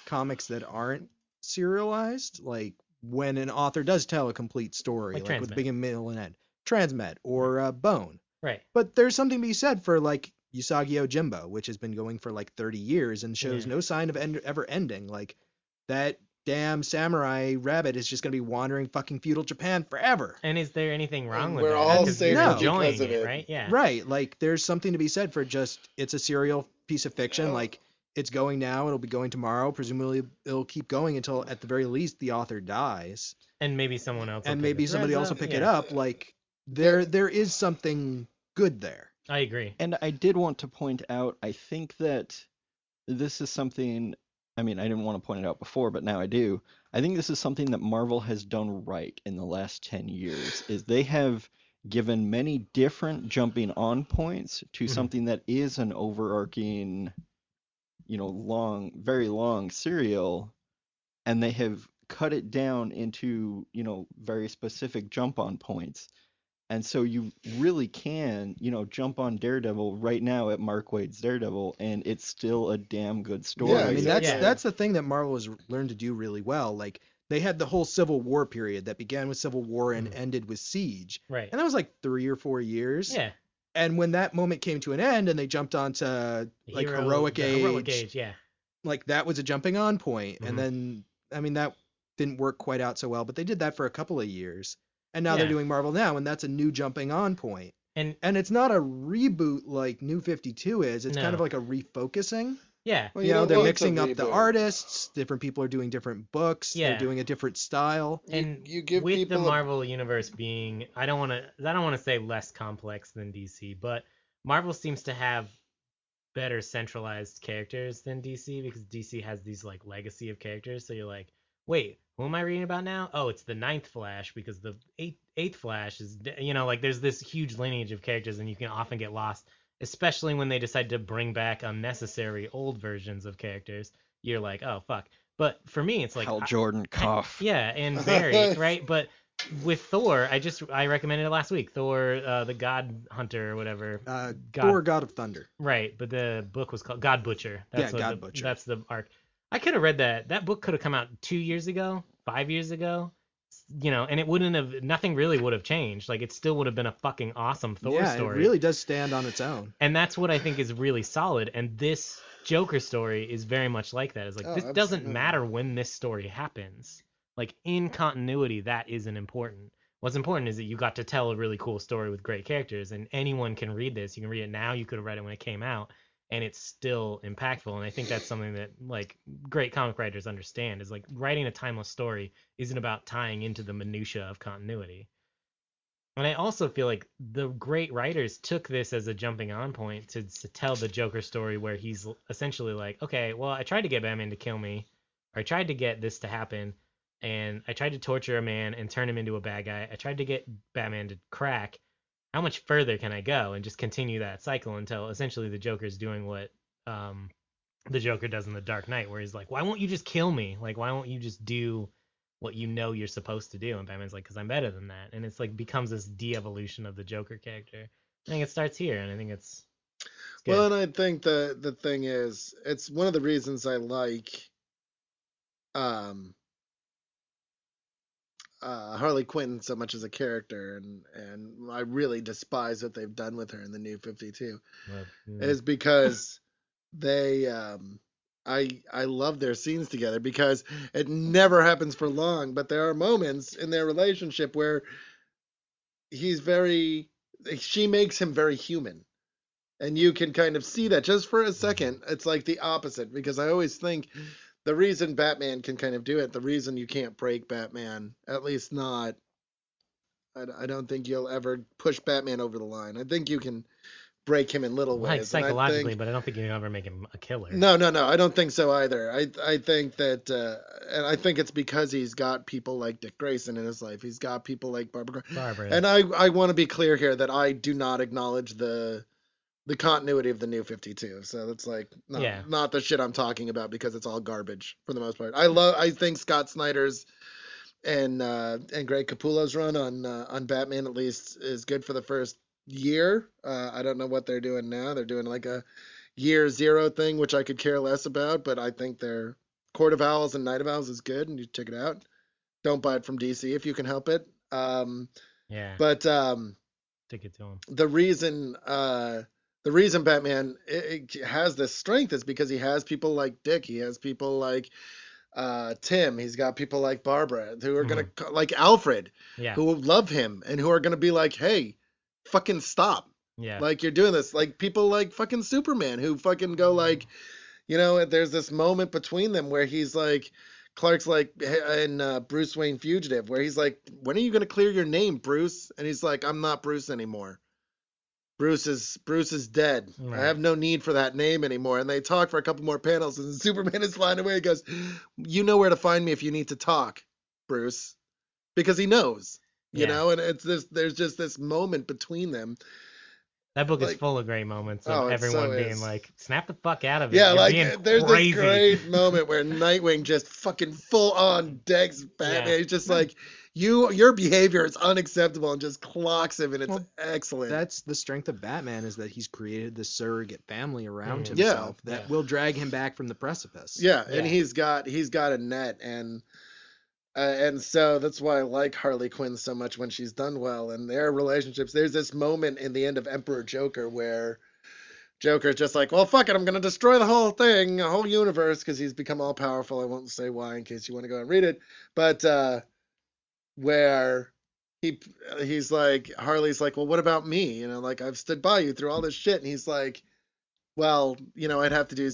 comics that aren't serialized, like when an author does tell a complete story, Like like with Transmet. beginning, middle, and end. Transmet or Bone. Right. But there's something to be said for like Usagi Yojimbo, which has been going for like 30 years and shows Yeah. no sign of ever ending. Like that damn samurai rabbit is just gonna be wandering fucking feudal Japan forever. And is there anything wrong And with we're that? all Because saved you're because enjoying of it, it. right? Yeah. Right. Like there's something to be said for just it's a serial piece of fiction. Yeah. Like it's going now, it'll be going tomorrow. Presumably it'll keep going until at the very least the author dies. And maybe someone else. And will pick maybe the somebody threads else will pick yeah. it up. Like there is something good there. I agree. And I did want to point out, I think that this is something, I mean, I didn't want to point it out before, but now I do. I think this is something that Marvel has done right in the last 10 years, is they have given many different jumping on points to Mhm. something that is an overarching, long, very long serial, and they have cut it down into, very specific jump on points. And so you really can, jump on Daredevil right now at Mark Waid's Daredevil, and it's still a damn good story. Yeah, I mean, exactly. that's the thing that Marvel has learned to do really well. Like they had the whole Civil War period that began with Civil War and ended with Siege, Right. and that was like 3 or 4 years. Yeah. And when that moment came to an end, and they jumped onto like Heroic the Age, Heroic Age, yeah. like that was a jumping on point. Mhm. And then, I mean, that didn't work quite out so well, but they did that for a couple of years. And now they're Yeah. doing Marvel now, and that's a new jumping on point. And And it's not a reboot like New 52 is. It's kind No. of like a refocusing. yeah. Well, You know, know they're what? It's a mixing up the reboot. artists. Different people are doing different books. Yeah. They're doing a different style. And you give with the people a- Marvel universe being, I don't want to say less complex than DC, but Marvel seems to have better centralized characters than DC, because DC has these like legacy of characters. So you're like, wait, who am I reading about now? Oh, it's the 9th Flash, because the eighth Flash is, like there's this huge lineage of characters, and you can often get lost, especially when they decide to bring back unnecessary old versions of characters. You're like, oh fuck. But for me, it's like Hal Jordan, cough. yeah, and Barry, right? But with Thor, I recommended it last week. Thor, the God Hunter or whatever. Thor, God of Thunder. Right, but the book was called God Butcher. Yeah, God Butcher. That's the arc. I could have read that. That book could have come out 2 years ago, 5 years ago, and it wouldn't have. Nothing really would have changed. Like it still would have been a fucking awesome Thor Yeah, story. it really does stand on its own. And that's what I think is really solid. And this Joker story is very much like that. It's like, Oh, this doesn't absolutely. matter when this story happens. Like in continuity, that isn't important. What's important is that you got to tell a really cool story with great characters, and anyone can read this. You can read it now. You could have read it when it came out, and it's still impactful. And I think that's something that like great comic writers understand, is like writing a timeless story isn't about tying into the minutia of continuity. And I also feel like the great writers took this as a jumping on point to tell the Joker story, where he's essentially like, okay, well, I tried to get Batman to kill me, or I tried to get this to happen, and I tried to torture a man and turn him into a bad guy. I tried to get Batman to crack. How much further can I go? And just continue that cycle until essentially the Joker's doing what the Joker does in The Dark Knight, where he's like, why won't you just kill me? Like, why won't you just do what you know you're supposed to do? And Batman's like, because I'm better than that. And it's like becomes this de-evolution of the Joker character. I think it starts here, and I think it's It's Well, good. and I think the thing is, it's one of the reasons I like um Harley Quinn so much as a character, and I really despise what they've done with her in the New 52, is because they I love their scenes together because it never happens for long, but there are moments in their relationship where he's very she makes him very human. And you can kind of see that just for a second. It's like the opposite because I always think the reason Batman can kind of do it, the reason you can't break Batman, at least not, I don't think you'll ever push Batman over the line. I think you can break him in little Like ways, and I psychologically, think but I don't think you can ever make him a killer. no, I don't think so either. I think that, and I think it's because he's got people like Dick Grayson in his life. He's got people like Barbara. And I want to be clear here that I do not acknowledge the continuity of the New 52. So that's like not the shit I'm talking about because it's all garbage for the most part. I think Scott Snyder's and Greg Capullo's run on Batman at least is good for the first year. I don't know what they're doing now. They're doing like a year zero thing, which I could care less about, but I think their Court of Owls and Night of Owls is good, and you check it out. Don't buy it from DC if you can help it. Yeah. But Stick it to him. the reason Batman it has this strength is because he has people like Dick. He has people like Tim. He's got people like Barbara who are gonna like Alfred, who love him and who are gonna be like, hey, fucking stop. Yeah. Like you're doing this. Like people like fucking Superman who fucking go like, you know, there's this moment between them where he's like, Clark's like in Bruce Wayne Fugitive, where he's like, when are you gonna clear your name, Bruce? And he's like, I'm not Bruce anymore. Bruce is dead. Right. I have no need for that name anymore. And they talk for a couple more panels, and Superman is flying away. He goes, you know where to find me if you need to talk, Bruce, because he knows, you know. And it's this. There's just this moment between them. That book is full of great moments of everyone being like, snap the fuck out of it. Yeah, You're like there's this great moment where Nightwing just fucking full on decks Batman. Yeah. He's just like, your behavior is unacceptable, and just clocks him, and it's excellent. That's the strength of Batman, is that he's created this surrogate family around himself that will drag him back from the precipice. Yeah, and he's got a net, and so that's why I like Harley Quinn so much when she's done well, and their relationships. There's this moment in the end of Emperor Joker where Joker's just like, well, fuck it, I'm gonna destroy the whole thing, the whole universe, because he's become all powerful. I won't say why in case you want to go and read it, but where he's like, Harley's like, well, what about me? You know, like I've stood by you through all this shit, and he's like, well, you know, I'd have to do.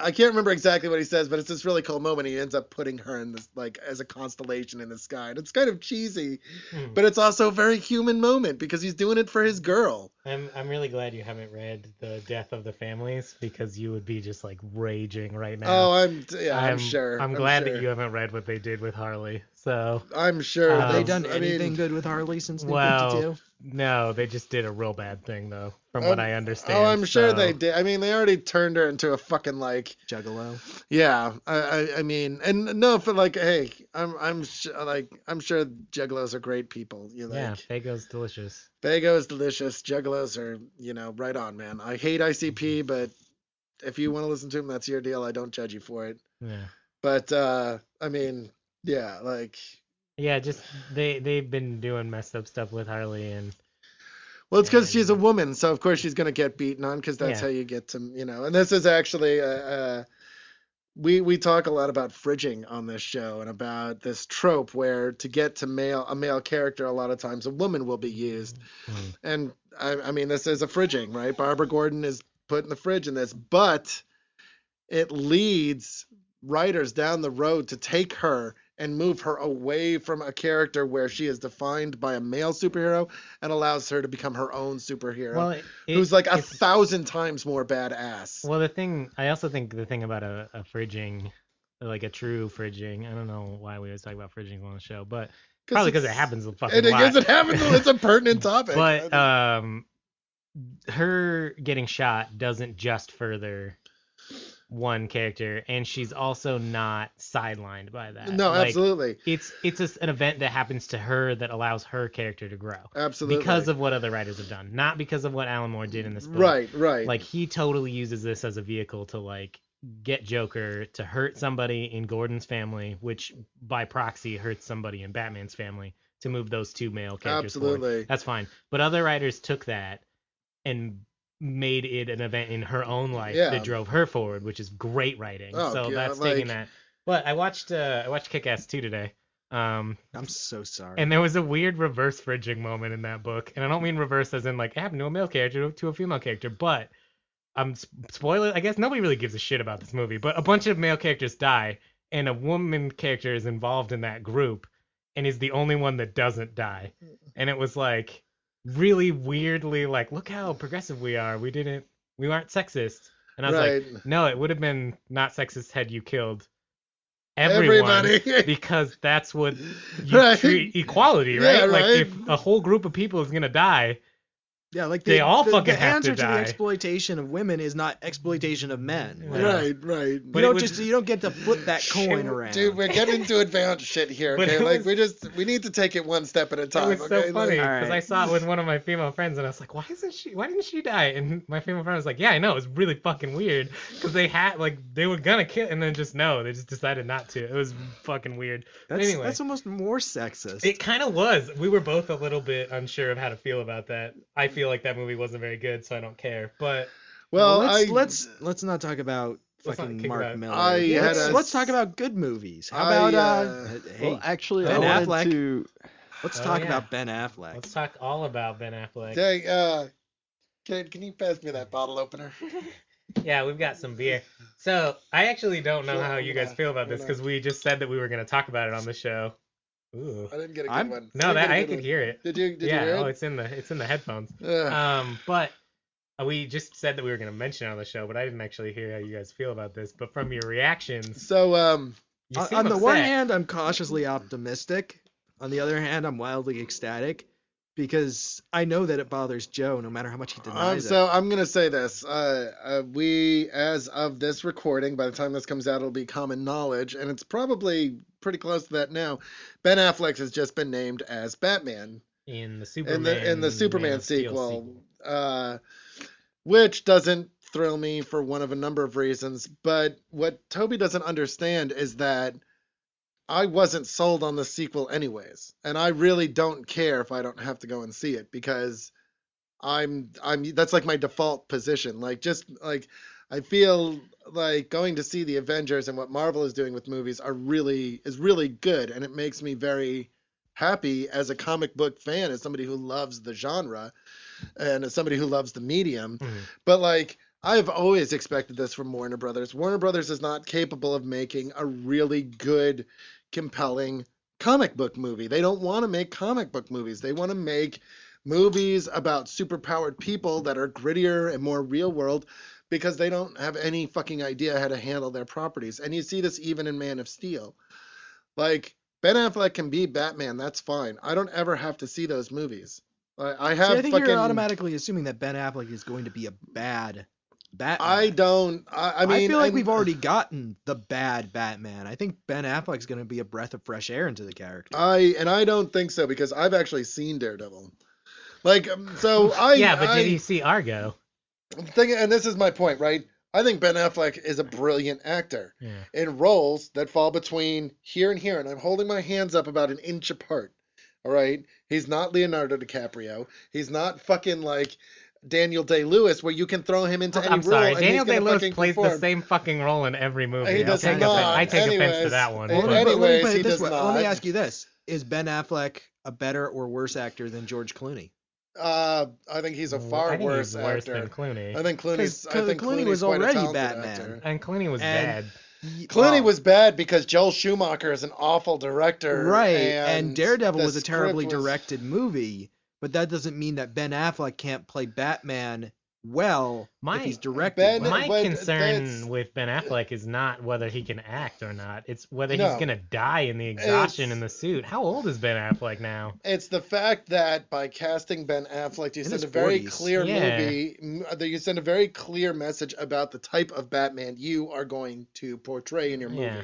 I can't remember exactly what he says, but it's this really cool moment. He ends up putting her in this, like, as a constellation in the sky, and it's kind of cheesy, but it's also a very human moment because he's doing it for his girl. I'm really glad you haven't read The Death of the Families, because you would be just like raging right now. Oh, I'm sure. I'm glad that you haven't read what they did with Harley. So I'm sure. Have they done anything good with Harley since New 52? No, they just did a real bad thing though, from what I understand. Oh, I'm sure they did. I mean, they already turned her into a fucking like juggalo. Yeah, I mean, and no, for like, hey, I'm sure juggalos are great people. You like, yeah, Fago's delicious. Fago's delicious. Juggalos are, you know, right on, man. I hate ICP, but if you want to listen to him, that's your deal. I don't judge you for it. Yeah. But I mean, yeah, like. Yeah, just they've been doing messed up stuff with Harley, and well, it's because she's a woman, so of course she's gonna get beaten on, because that's how you get to, you know. And this is actually we talk a lot about fridging on this show, and about this trope where to get to a male character, a lot of times a woman will be used. And I mean, this is a fridging, right? Barbara Gordon is put in the fridge in this, but it leads writers down the road to take her and move her away from a character where she is defined by a male superhero, and allows her to become her own superhero, who's like 1,000 times more badass. Well, I also think the thing about a fridging, like a true fridging, I don't know why we always talk about fridging on the show, but probably because it happens a fucking lot. Because it happens, it's a pertinent topic. But her getting shot doesn't just further one character, and she's also not sidelined by that. No, Like, absolutely. It's an event that happens to her that allows her character to grow. Absolutely. Because of what other writers have done, not because of what Alan Moore did in this book. Right. Like, he totally uses this as a vehicle to, like, get Joker to hurt somebody in Gordon's family, which by proxy hurts somebody in Batman's family, to move those two male characters forward. Absolutely. That's fine. But other writers took that and made it an event in her own life Yeah. that drove her forward, which is great writing. Oh, So God, that's like- taking that. But I watched Kick-Ass 2 today. I'm so sorry. And there was a weird reverse fridging moment in that book. And I don't mean reverse as in like it happened to a male character to a female character, but spoiler, I guess nobody really gives a shit about this movie, but a bunch of male characters die and a woman character is involved in that group and is the only one that doesn't die. And it was like really weirdly like, look how progressive we are. We aren't sexist. And I was Right. like, no, it would have been not sexist had you killed everyone. Everybody. Because that's what you Right. treat equality, right? Yeah, Like right. if a whole group of people is gonna die, Yeah, like They all fucking the have to answer to die. the exploitation of women is not exploitation of men. Yeah. Like, Right. But you it don't was- you don't get to flip that coin around. Dude, we're getting into advanced shit here. But Okay, it like was- we need to take it one step at a time. it was okay? so funny Like, All because right. I saw it with one of my female friends and I was like, why didn't she die? And my female friend was like, yeah, I know, it was really fucking weird because they were gonna kill and then they just decided not to. It was fucking weird. But that's, anyway, that's almost more sexist. it kind of was. We were both a little bit unsure of how to feel about that. I feel like that movie wasn't very good, so I don't care. But well, let's not talk about Let's not fucking kick Mark about- Miller. I had let's a- talk about good movies. How I, about hey, Well, actually, Ben I wanted Affleck. to. let's Oh, talk yeah. about Ben Affleck. let's talk all about Ben Affleck. Hey, can you pass me that bottle opener? Yeah, we've got some beer. So I actually don't know Sure, how I'm you guys gonna- feel about I'm this gonna- because we just said that we were going to talk about it on the show. Ooh. I didn't get a good I'm- one. No, didn't that get a I good could one. hear it. Did you Yeah, hear oh, it? it's in the headphones. Ugh. But we just said that we were going to mention it on the show, but I didn't actually hear how you guys feel about this. But from your reactions, So you On seem the one upset. hand, I'm cautiously optimistic. On the other hand, I'm wildly ecstatic because I know that it bothers Joe, no matter how much he denies it. so I'm gonna say this. We, as of this recording, by the time this comes out, it'll be common knowledge, and it's probably pretty close to that now. Ben Affleck has just been named as Batman in the Superman in the Superman Man of Steel sequel, which doesn't thrill me for one of a number of reasons. But what Toby doesn't understand is that I wasn't sold on the sequel anyways, and I really don't care if I don't have to go and see it because I'm that's like my default position. Like just like I feel like going to see the Avengers and what Marvel is doing with movies is really good, and it makes me very happy as a comic book fan, as somebody who loves the genre and as somebody who loves the medium. Mhm. But like I've always expected this from Warner Brothers. Warner Brothers is not capable of making a really good, compelling comic book movie. They don't want to make comic book movies. They want to make movies about superpowered people that are grittier and more real world because they don't have any fucking idea how to handle their properties. And you see this even in Man of Steel. Like Ben Affleck can be Batman, that's fine. I don't ever have to see those movies. I have See, I think fucking you're automatically assuming that Ben Affleck is going to be a bad Batman. I don't I mean I feel like and- we've already gotten the bad Batman. I think Ben Affleck's going to be a breath of fresh air into the character. I don't think so because I've actually seen Daredevil. Like so I Yeah, but I, did you see Argo? and this is my point, right? I think Ben Affleck is a brilliant actor Yeah. in roles that fall between here and here, and I'm holding my hands up about an inch apart. All right, he's not Leonardo DiCaprio. He's not fucking like Daniel Day-Lewis, where you can throw him into any I'm role sorry, and Daniel he's gonna Day-Lewis fucking plays the perform. same fucking role in every movie. He I does take not. I take offense to Anyways, that one. and but- any- But let me anyways, put it he this does way. Let me not. ask you this: is Ben Affleck a better or worse actor than George Clooney? I think he's a I far think worse he's worse actor. than Clooney. I think Clooney's. I 'Cause think Clooney Clooney's was quite a already talented Batman. actor. And Clooney was And- bad. Clooney was bad because Joel Schumacher is an awful director. right, and Daredevil the was a terribly script was- directed movie, but that doesn't mean that Ben Affleck can't play Batman well, My- if he's directed Ben- well. My but concern that's- with Ben Affleck is not whether he can act or not. It's whether No. he's gonna die in the exhaustion It's- in the suit. How old is Ben Affleck now? It's the fact that by casting Ben Affleck, you In send his a very 40s. clear Yeah. that you send a very clear message about the type of Batman you are going to portray in your movie, Yeah.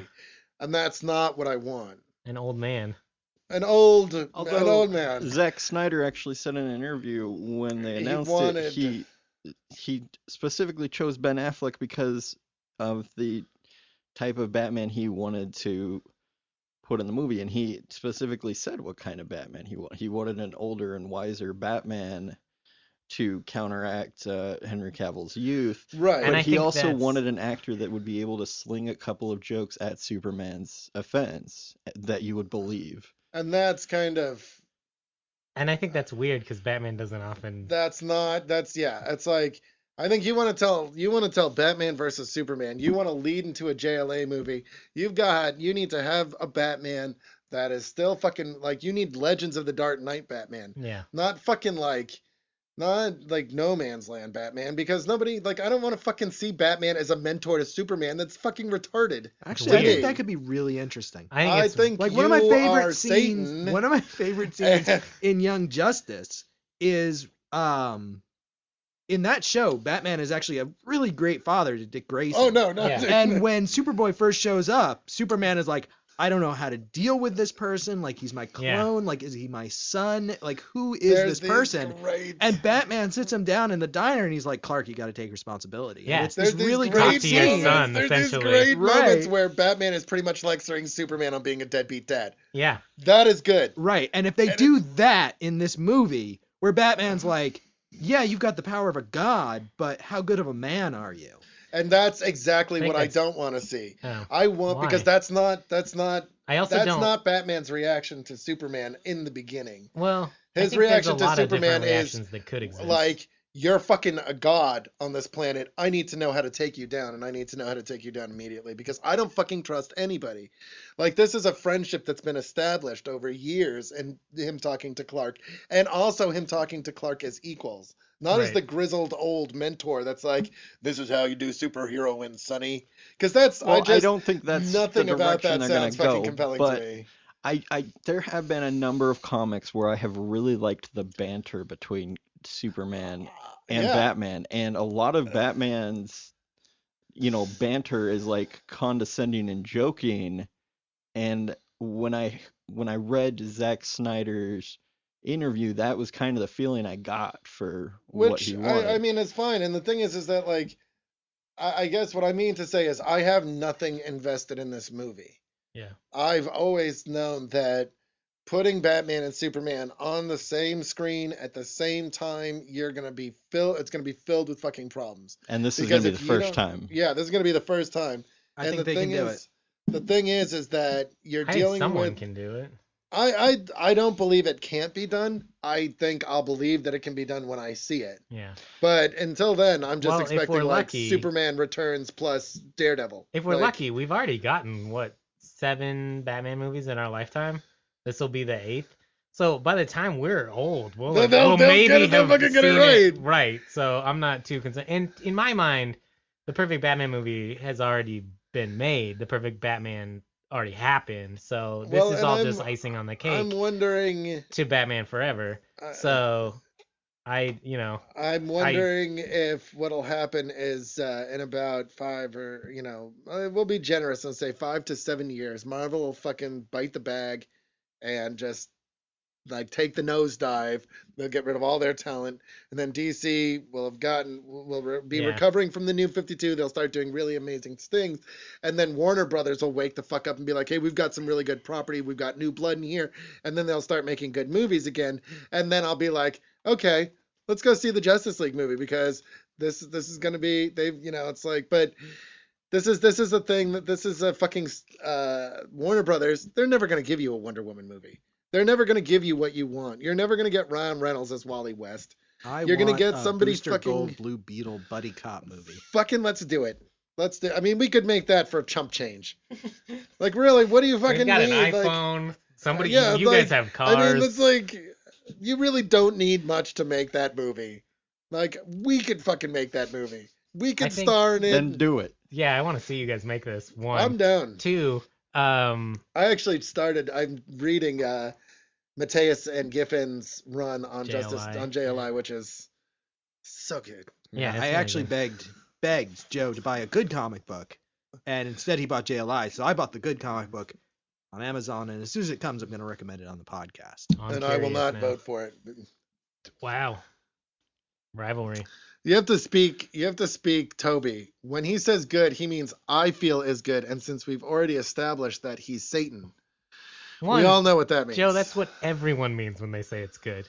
and that's not what I want. An old man. An old Although man. Zack Snyder actually said in an interview when they He announced wanted- it, he specifically chose Ben Affleck because of the type of Batman he wanted to put in the movie, and he specifically said what kind of Batman he wanted. He wanted an older and wiser Batman to counteract Henry Cavill's youth. Right. And But I he think also that's- wanted an actor that would be able to sling a couple of jokes at Superman's offense that you would believe. And that's kind of And I think that's weird because Batman doesn't often. it's like I think you want to tell Batman versus Superman. You want to lead into a JLA movie. You need to have a Batman that is still fucking like you need Legends of the Dark Knight Batman. Yeah. Not fucking not like No Man's Land Batman, because nobody I don't want to fucking see Batman as a mentor to Superman. That's fucking retarded. Actually, I think weird. that could be really interesting. I it's, think Like one of my you favorite are scenes. Satan. One of my favorite scenes in Young Justice is in that show, Batman is actually a really great father to Dick Grayson. Oh no. Yeah. And when Superboy first shows up, Superman is like, I don't know how to deal with this person. Like, he's my Yeah. clone. Like, is he my son? Like, who is There's this these person? great- And Batman sits him down in the diner and he's like, Clark, you got to take responsibility. Yeah. And it's There's this these really great Talk great to your scene. son. There's these essentially. great moments Right. where Batman is pretty much lecturing Superman on being a deadbeat dad. Yeah. That is good. Right. And if they And do that in this movie, where Batman's like, yeah, you've got the power of a god, but how good of a man are you? And that's exactly I think what I that's- don't want to see. Oh. I want Why? because that's not I also that's don't. not Batman's reaction to Superman in the beginning. Well, I His think there's reaction a to lot of Superman different is, reactions that could exist. Like, you're fucking a god on this planet. I need to know how to take you down, and I need to know how to take you down immediately because I don't fucking trust anybody. Like, this is a friendship that's been established over years, and him talking to Clark, and also him talking to Clark as equals. Not as Right. the grizzled old mentor that's like, this is how you do superheroing, Sonny. Because that's, Well, I don't think that's nothing the about direction that they're gonna sounds fucking go. compelling But to me. there have been a number of comics where I have really liked the banter between Superman and Yeah. Batman, and a lot of Batman's, banter is like condescending and joking. And when I read Zack Snyder's interview, that was kind of the feeling I got for what Which he wanted. I mean, it's fine. And the thing is that like, I guess what I mean to say is I have nothing invested in this movie. Yeah. I've always known that putting Batman and Superman on the same screen at the same time, it's gonna be filled with fucking problems. And this is Because going to be if the you first don't- time. Yeah, this is gonna be the first time. I And think the they can thing do is, it. the thing is that you're I think dealing someone with. can do it. I don't believe it can't be done. I think I'll believe that it can be done when I see it. Yeah. But until then, I'm just Well, if expecting we're like lucky- Superman Returns plus Daredevil. If we're Like, lucky, we've already gotten 7 Batman movies in our lifetime. This will be the 8th. So by the time we're old, we'll They'll maybe get it, they'll have fucking get it seen right. Right. So I'm not too concerned. And in my mind, the perfect Batman movie has already been made. The perfect Batman already happened. So this Well, is and all I'm- just icing on the cake I'm wondering. to Batman Forever. So I'm wondering if what'll happen is in about 5 or we'll be generous and say 5 to 7 years, Marvel will fucking bite the bag and just like take the nosedive. They'll get rid of all their talent, and then DC will be Yeah. recovering from the New 52. They'll start doing really amazing things, and then Warner Brothers will wake the fuck up and be like, "Hey, we've got some really good property. We've got new blood in here," and then they'll start making good movies again. And then I'll be like, "Okay, let's go see the Justice League movie because this is gonna be it's like, but." This is the thing that this is a fucking Warner Brothers. They're never gonna give you a Wonder Woman movie. They're never gonna give you what you want. You're never gonna get Ryan Reynolds as Wally West. You're gonna get somebody Booster fucking- Gold Blue Beetle buddy cop movie. Fucking let's do it. I mean, we could make that for chump change. Like, really, what do you fucking We've got need? an Like, iPhone. Somebody, yeah, you like, guys have cars. I mean, it's like you really don't need much to make that movie. Like, we could fucking make that movie. We could think- star in it. Then do it. Yeah, I want to see you guys make this. I'm One, down. two. I actually I'm reading Mateus and Giffen's run on JLI, which is so good. Yeah, it's I actually amazing. begged Joe to buy a good comic book, and instead he bought JLI. So I bought the good comic book on Amazon, and as soon as it comes, I'm going to recommend it on the podcast. I'm And I will curious not now. vote for it. Wow. Rivalry. You have to speak Toby. When he says good, he means I feel is good. And since we've already established that he's Satan, One, we all know what that means. Joe, that's what everyone means when they say it's good.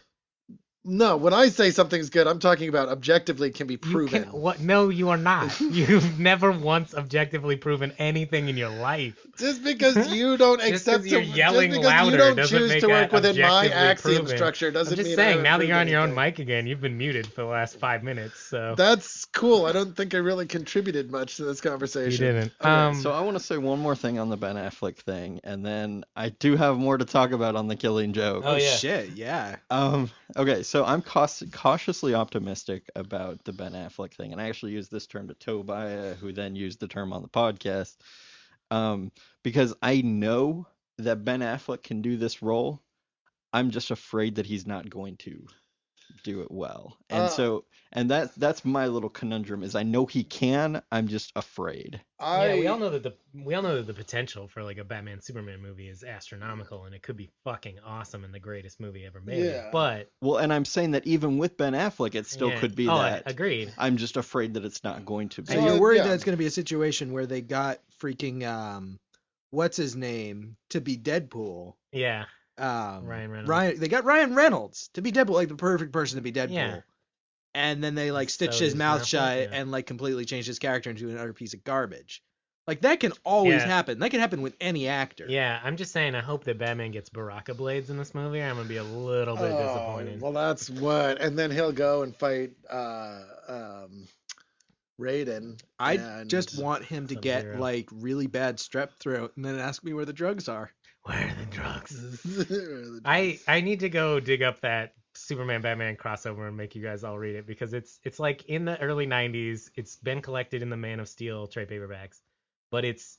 No, when I say something's good, I'm talking about objectively can be You proven. what? No, you are not. You've never once objectively proven anything in your life. Just because you don't Just accept 'cause you're yelling just because louder you don't doesn't choose make to work that within my objectively axiom proven. structure doesn't I'm just mean saying, I now that haven't you're on your own proved anything. mic again, you've been muted for the last 5 minutes, so That's cool. I don't think I really contributed much to this you conversation. didn't. Okay, So I want to say one more thing on the Ben Affleck thing, and then I do have more to talk about on the Killing Joke. Oh, yeah. Shit, yeah. Okay, so I'm cautiously optimistic about the Ben Affleck thing, and I actually used this term to Tobiah, who then used the term on the podcast, because I know that Ben Affleck can do this role. I'm just afraid that he's not going to do it well, and that's my little conundrum. Is I know he can, I'm just afraid. Yeah, we all know that the potential for like a Batman Superman movie is astronomical, and it could be fucking awesome and the greatest movie ever made. Yeah. But Well, and I'm saying that even with Ben Affleck, it still yeah. could be Oh, that. agreed. I'm just afraid that it's not going to be. So Well, you're worried yeah. that it's going to be a situation where they got freaking what's his name to be Deadpool. Yeah. Ryan Reynolds. They got Ryan Reynolds to be Deadpool, like the perfect person to be Deadpool. Yeah. And then they like stitched So his is mouth Affleck, shut yeah. and like completely changed his character into another piece of garbage. Like that can always Yeah. happen. That can happen with any actor. Yeah, I'm just saying I hope that Batman gets Baraka blades in this movie. I'm gonna be a little bit disappointed. Well, that's what. And then he'll go and fight Raiden. I and- just want him to get Sub-Zero. like really bad strep throat and then ask me where the drugs are. Where are the drugs? I need to go dig up that Superman Batman crossover and make you guys all read it, because it's like in the early 90s. It's been collected in the Man of Steel trade paperbacks, but it's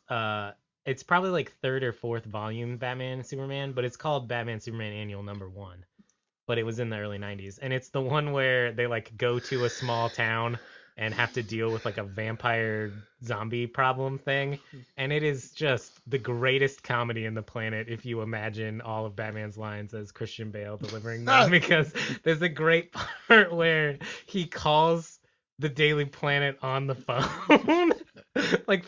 probably like third or fourth volume Batman and Superman, but it's called Batman Superman Annual number 1. But it was in the early 90s, and it's the one where they like go to a small town and have to deal with like a vampire zombie problem thing. And it is just the greatest comedy in the planet if you imagine all of Batman's lines as Christian Bale delivering them, because there's a great part where he calls the Daily Planet on the phone. Like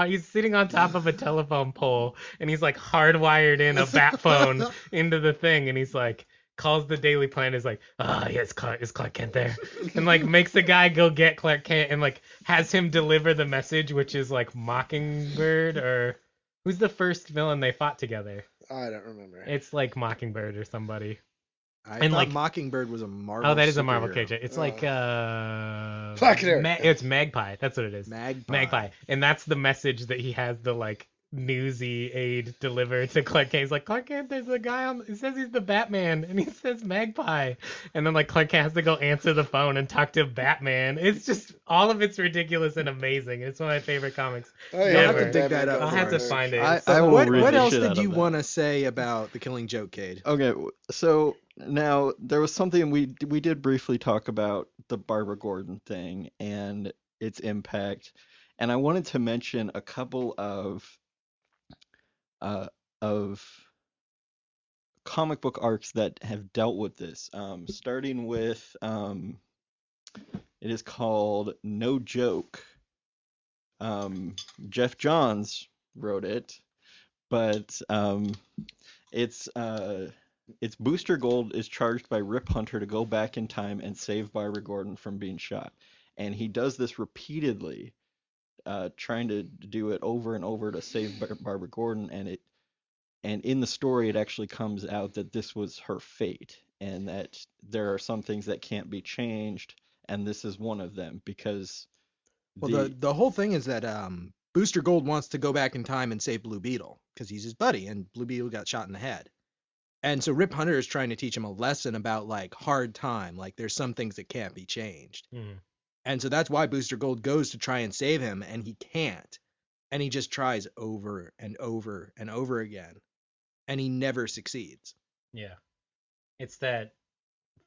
he's sitting on top of a telephone pole, and he's like hardwired in a bat phone into the thing, and he's like, calls the Daily Planet, is like, is Clark Kent there? And like makes the guy go get Clark Kent and like has him deliver the message, which is like Mockingbird, or who's the first villain they fought together? I don't remember. It's like Mockingbird or somebody. I And, thought like- Mockingbird was a Marvel. Oh, that is a Marvel superhero. character. It's like Fucking hell. it's Magpie. That's what it is. Magpie. And that's the message that he has the like newsy aide deliver to Clark Kent. He's like, Clark Kent, there's a guy on, he says he's the Batman, and he says Magpie. And then like Clark Kent has to go answer the phone and talk to Batman. It's just, all of it's ridiculous and amazing. It's one of my favorite comics. Oh, yeah, You'll have to dig that up I'll for have to us. find it. I It's so- will What read the else shit out did of you that. want to say about the Killing Joke, Cade? Okay, so now there was something we did briefly talk about, the Barbara Gordon thing and its impact, and I wanted to mention a couple of comic book arcs that have dealt with this. Starting with it is called No Joke. Jeff Johns wrote it, but it's Booster Gold is charged by Rip Hunter to go back in time and save Barbara Gordon from being shot, and he does this repeatedly, trying to do it over and over to save Barbara Gordon, and in the story it actually comes out that this was her fate, and that there are some things that can't be changed, and this is one of them, because Well, the whole thing is that Booster Gold wants to go back in time and save Blue Beetle because he's his buddy, and Blue Beetle got shot in the head. And so Rip Hunter is trying to teach him a lesson about like hard time, like there's some things that can't be changed. Mhm. And so that's why Booster Gold goes to try and save him, and he can't. And he just tries over and over and over again, and he never succeeds. Yeah. It's that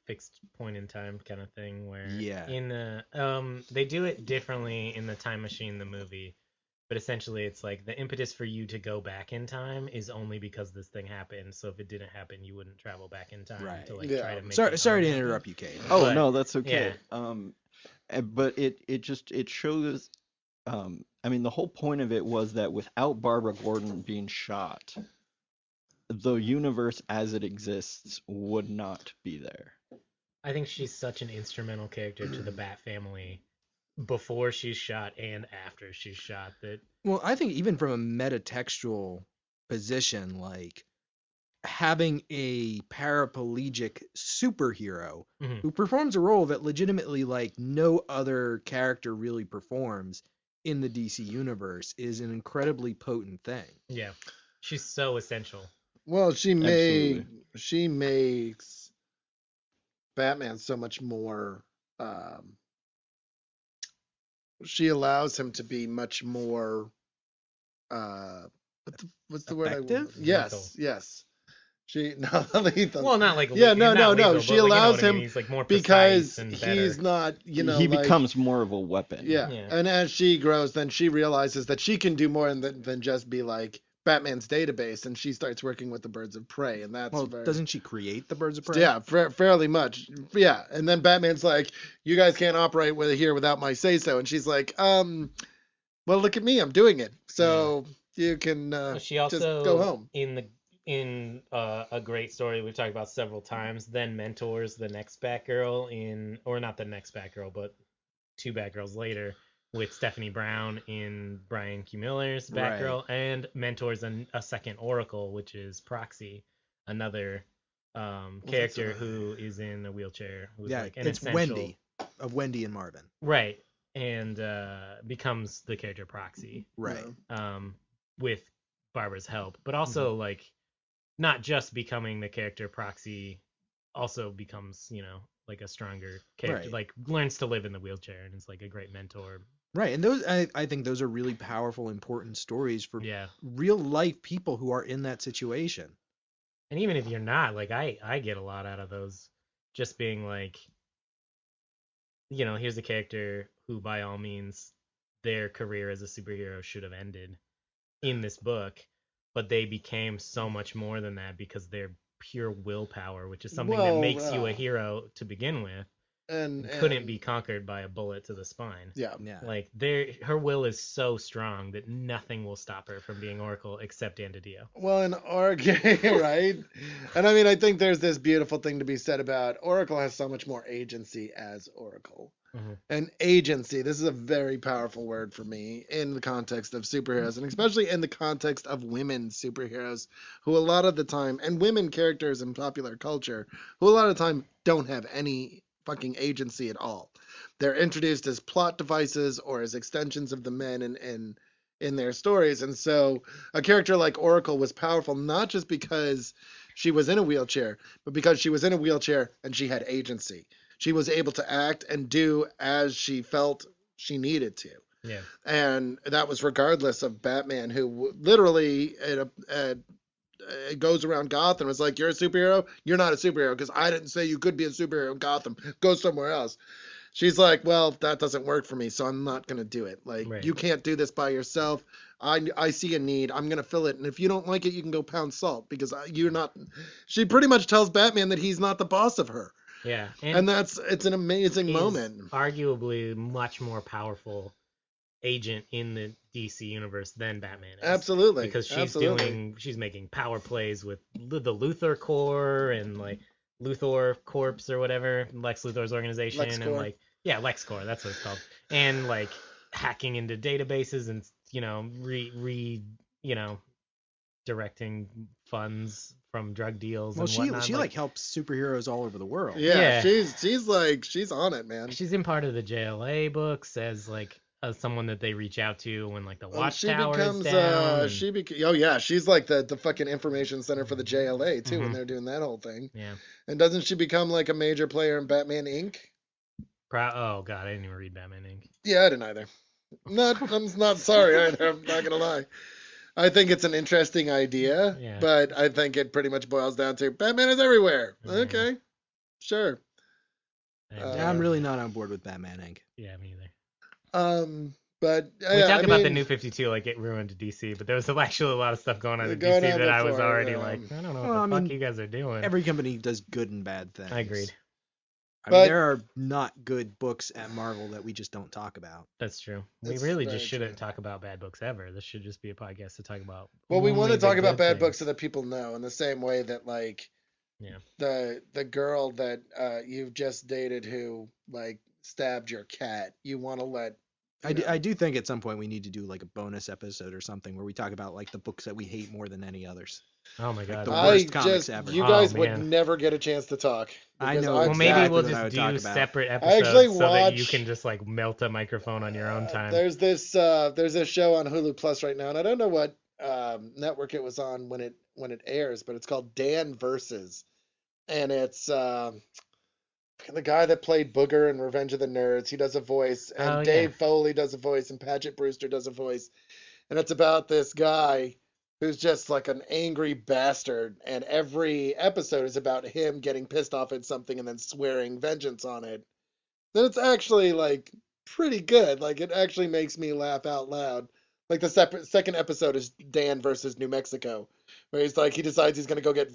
fixed point in time kind of thing where Yeah. in the they do it differently in the Time Machine the movie, but essentially it's like the impetus for you to go back in time is only because this thing happened. So if it didn't happen, you wouldn't travel back in time Right. to like Yeah. try to make Sorry to unhappen. interrupt you, Kate. Oh But- no, that's okay. yeah. But it shows. I mean, the whole point of it was that without Barbara Gordon being shot, the universe as it exists would not be there. I think she's such an instrumental character to the Bat family before she's shot and after she's shot that Well, I think even from a metatextual position, like having a paraplegic superhero Mhm. who performs a role that legitimately like no other character really performs in the DC universe is an incredibly potent thing. yeah, she's so essential. Well, she Absolutely. makes Batman so much more. She allows him to be much more. What's the word? Effective? Yes, Lethal. yes. She no lethal. Well, not like Yeah, he's no, not no, lethal, no. but, She like, you know allows what I mean. him He's like more because precise and better. he's not. You know, he like, becomes more of a weapon. Yeah. Yeah. And as she grows, then she realizes that she can do more than just be like Batman's database, and she starts working with the Birds of Prey, and that's Well, very, doesn't she create the Birds of Prey? yeah, fairly much, yeah. And then Batman's like, "You guys can't operate with here without my say so," and she's like, "Well, look at me, I'm doing it, so you can She also just go home." in a great story we've talked about several times, then mentors the next Batgirl in, or not the next Batgirl, but two Batgirls later with Stephanie Brown in Brian Q. Miller's Batgirl, and mentors a second Oracle, which is Proxy, another character who is in a wheelchair, who's Yeah, like an it's essential, Wendy of Wendy and Marvin. right, and becomes the character Proxy. Right. With Barbara's help, but also like not just becoming the character Proxy, also becomes, you know, like a stronger character, Right. like learns to live in the wheelchair and is like a great mentor. Right. And those I think those are really powerful, important stories for Yeah. real life people who are in that situation. And even if you're not, like I get a lot out of those, just being like, you know, here's a character who by all means their career as a superhero should have ended in this book, but they became so much more than that because they're pure willpower, which is something that Well, makes you a hero to begin with, And couldn't be conquered by a bullet to the spine. Yeah. Yeah. Like her will is so strong that nothing will stop her from being Oracle except Andidio. Well, in Oracle, right? And I mean, I think there's this beautiful thing to be said about Oracle has so much more agency as Oracle. Mhm. And agency, this is a very powerful word for me in the context of superheroes, and especially in the context of women superheroes, who a lot of the time, and women characters in popular culture, who a lot of the time don't have any fucking agency at all. They're introduced as plot devices or as extensions of the men in their stories. And so a character like Oracle was powerful not just because she was in a wheelchair, but because she was in a wheelchair and she had agency. She was able to act and do as she felt she needed to. Yeah. And that was regardless of Batman, who literally goes around Gotham and is like, "You're a superhero? You're not a superhero because I didn't say you could be a superhero in Gotham. Go somewhere else." She's like, "Well, that doesn't work for me, so I'm not going to do it. Like, Right. you can't do this by yourself. I see a need. I'm going to fill it. And if you don't like it, you can go pound salt because you're not." She pretty much tells Batman that he's not the boss of her. Yeah. And it's an amazing is moment. arguably much more powerful agent in the DC universe than Batman is. Absolutely. Because she's making power plays with the Luthor Corps and like Luthor Corps or whatever, Lex Luthor's organization, and LexCorp. like LexCorp, that's what it's called, and like hacking into databases and, you know, directing funds from drug deals Well, and whatnot. she like helps superheroes all over the world. Yeah, Yeah. she's on it, man. She's in part of the JLA books as like someone that they reach out to when like the Well, she watchtower becomes is down. oh yeah, she's like the fucking information center for the JLA too when Mhm. they're doing that whole thing. Yeah. And doesn't she become like a major player in Batman Inc? Oh god, I didn't even read Batman Inc. Yeah, I didn't either. I'm not sorry either. I'm not gonna lie. I think it's an interesting idea, Yeah. but I think it pretty much boils down to Batman is everywhere. Yeah. Okay, sure. Yeah, I'm really not on board with Batman Inc. Yeah, me either. But We yeah, talk I about the mean, new 52 like it ruined DC, but there was actually a lot of stuff going on in Going DC on that I was before, already yeah. like, I don't know Well, what I the fuck mean, you guys are doing. Every company does good and bad things. I agreed. I mean, But- there are not good books at Marvel that we just don't talk about. That's true. We It's really very just shouldn't true. talk about bad books ever. This should just be a podcast to talk about. well, we want only to the talk about good bad things. books so that people know, in the same way that like, Yeah. the girl that you've just dated who like stabbed your cat, you want to let. I do think at some point we need to do like a bonus episode or something where we talk about like the books that we hate more than any others. Oh my god. the I worst comics just ever. you Oh, guys man. would never get a chance to talk. I because know. I'm Well, maybe exactly we'll what I would just talk do about. separate I episodes actually so that you watch- can just like melt a microphone on your own time. There's this show on Hulu Plus right now, and I don't know what network it was on when it airs, but it's called Dan Versus, and it's the guy that played Booger in Revenge of the Nerds. He does a voice, and Oh, yeah. Dave Foley does a voice, and Paget Brewster does a voice, and it's about this guy who's just like an angry bastard, and every episode is about him getting pissed off at something and then swearing vengeance on it. Then it's actually like pretty good. Like it actually makes me laugh out loud. Like the second episode is Dan versus New Mexico, where he's like he decides he's gonna go get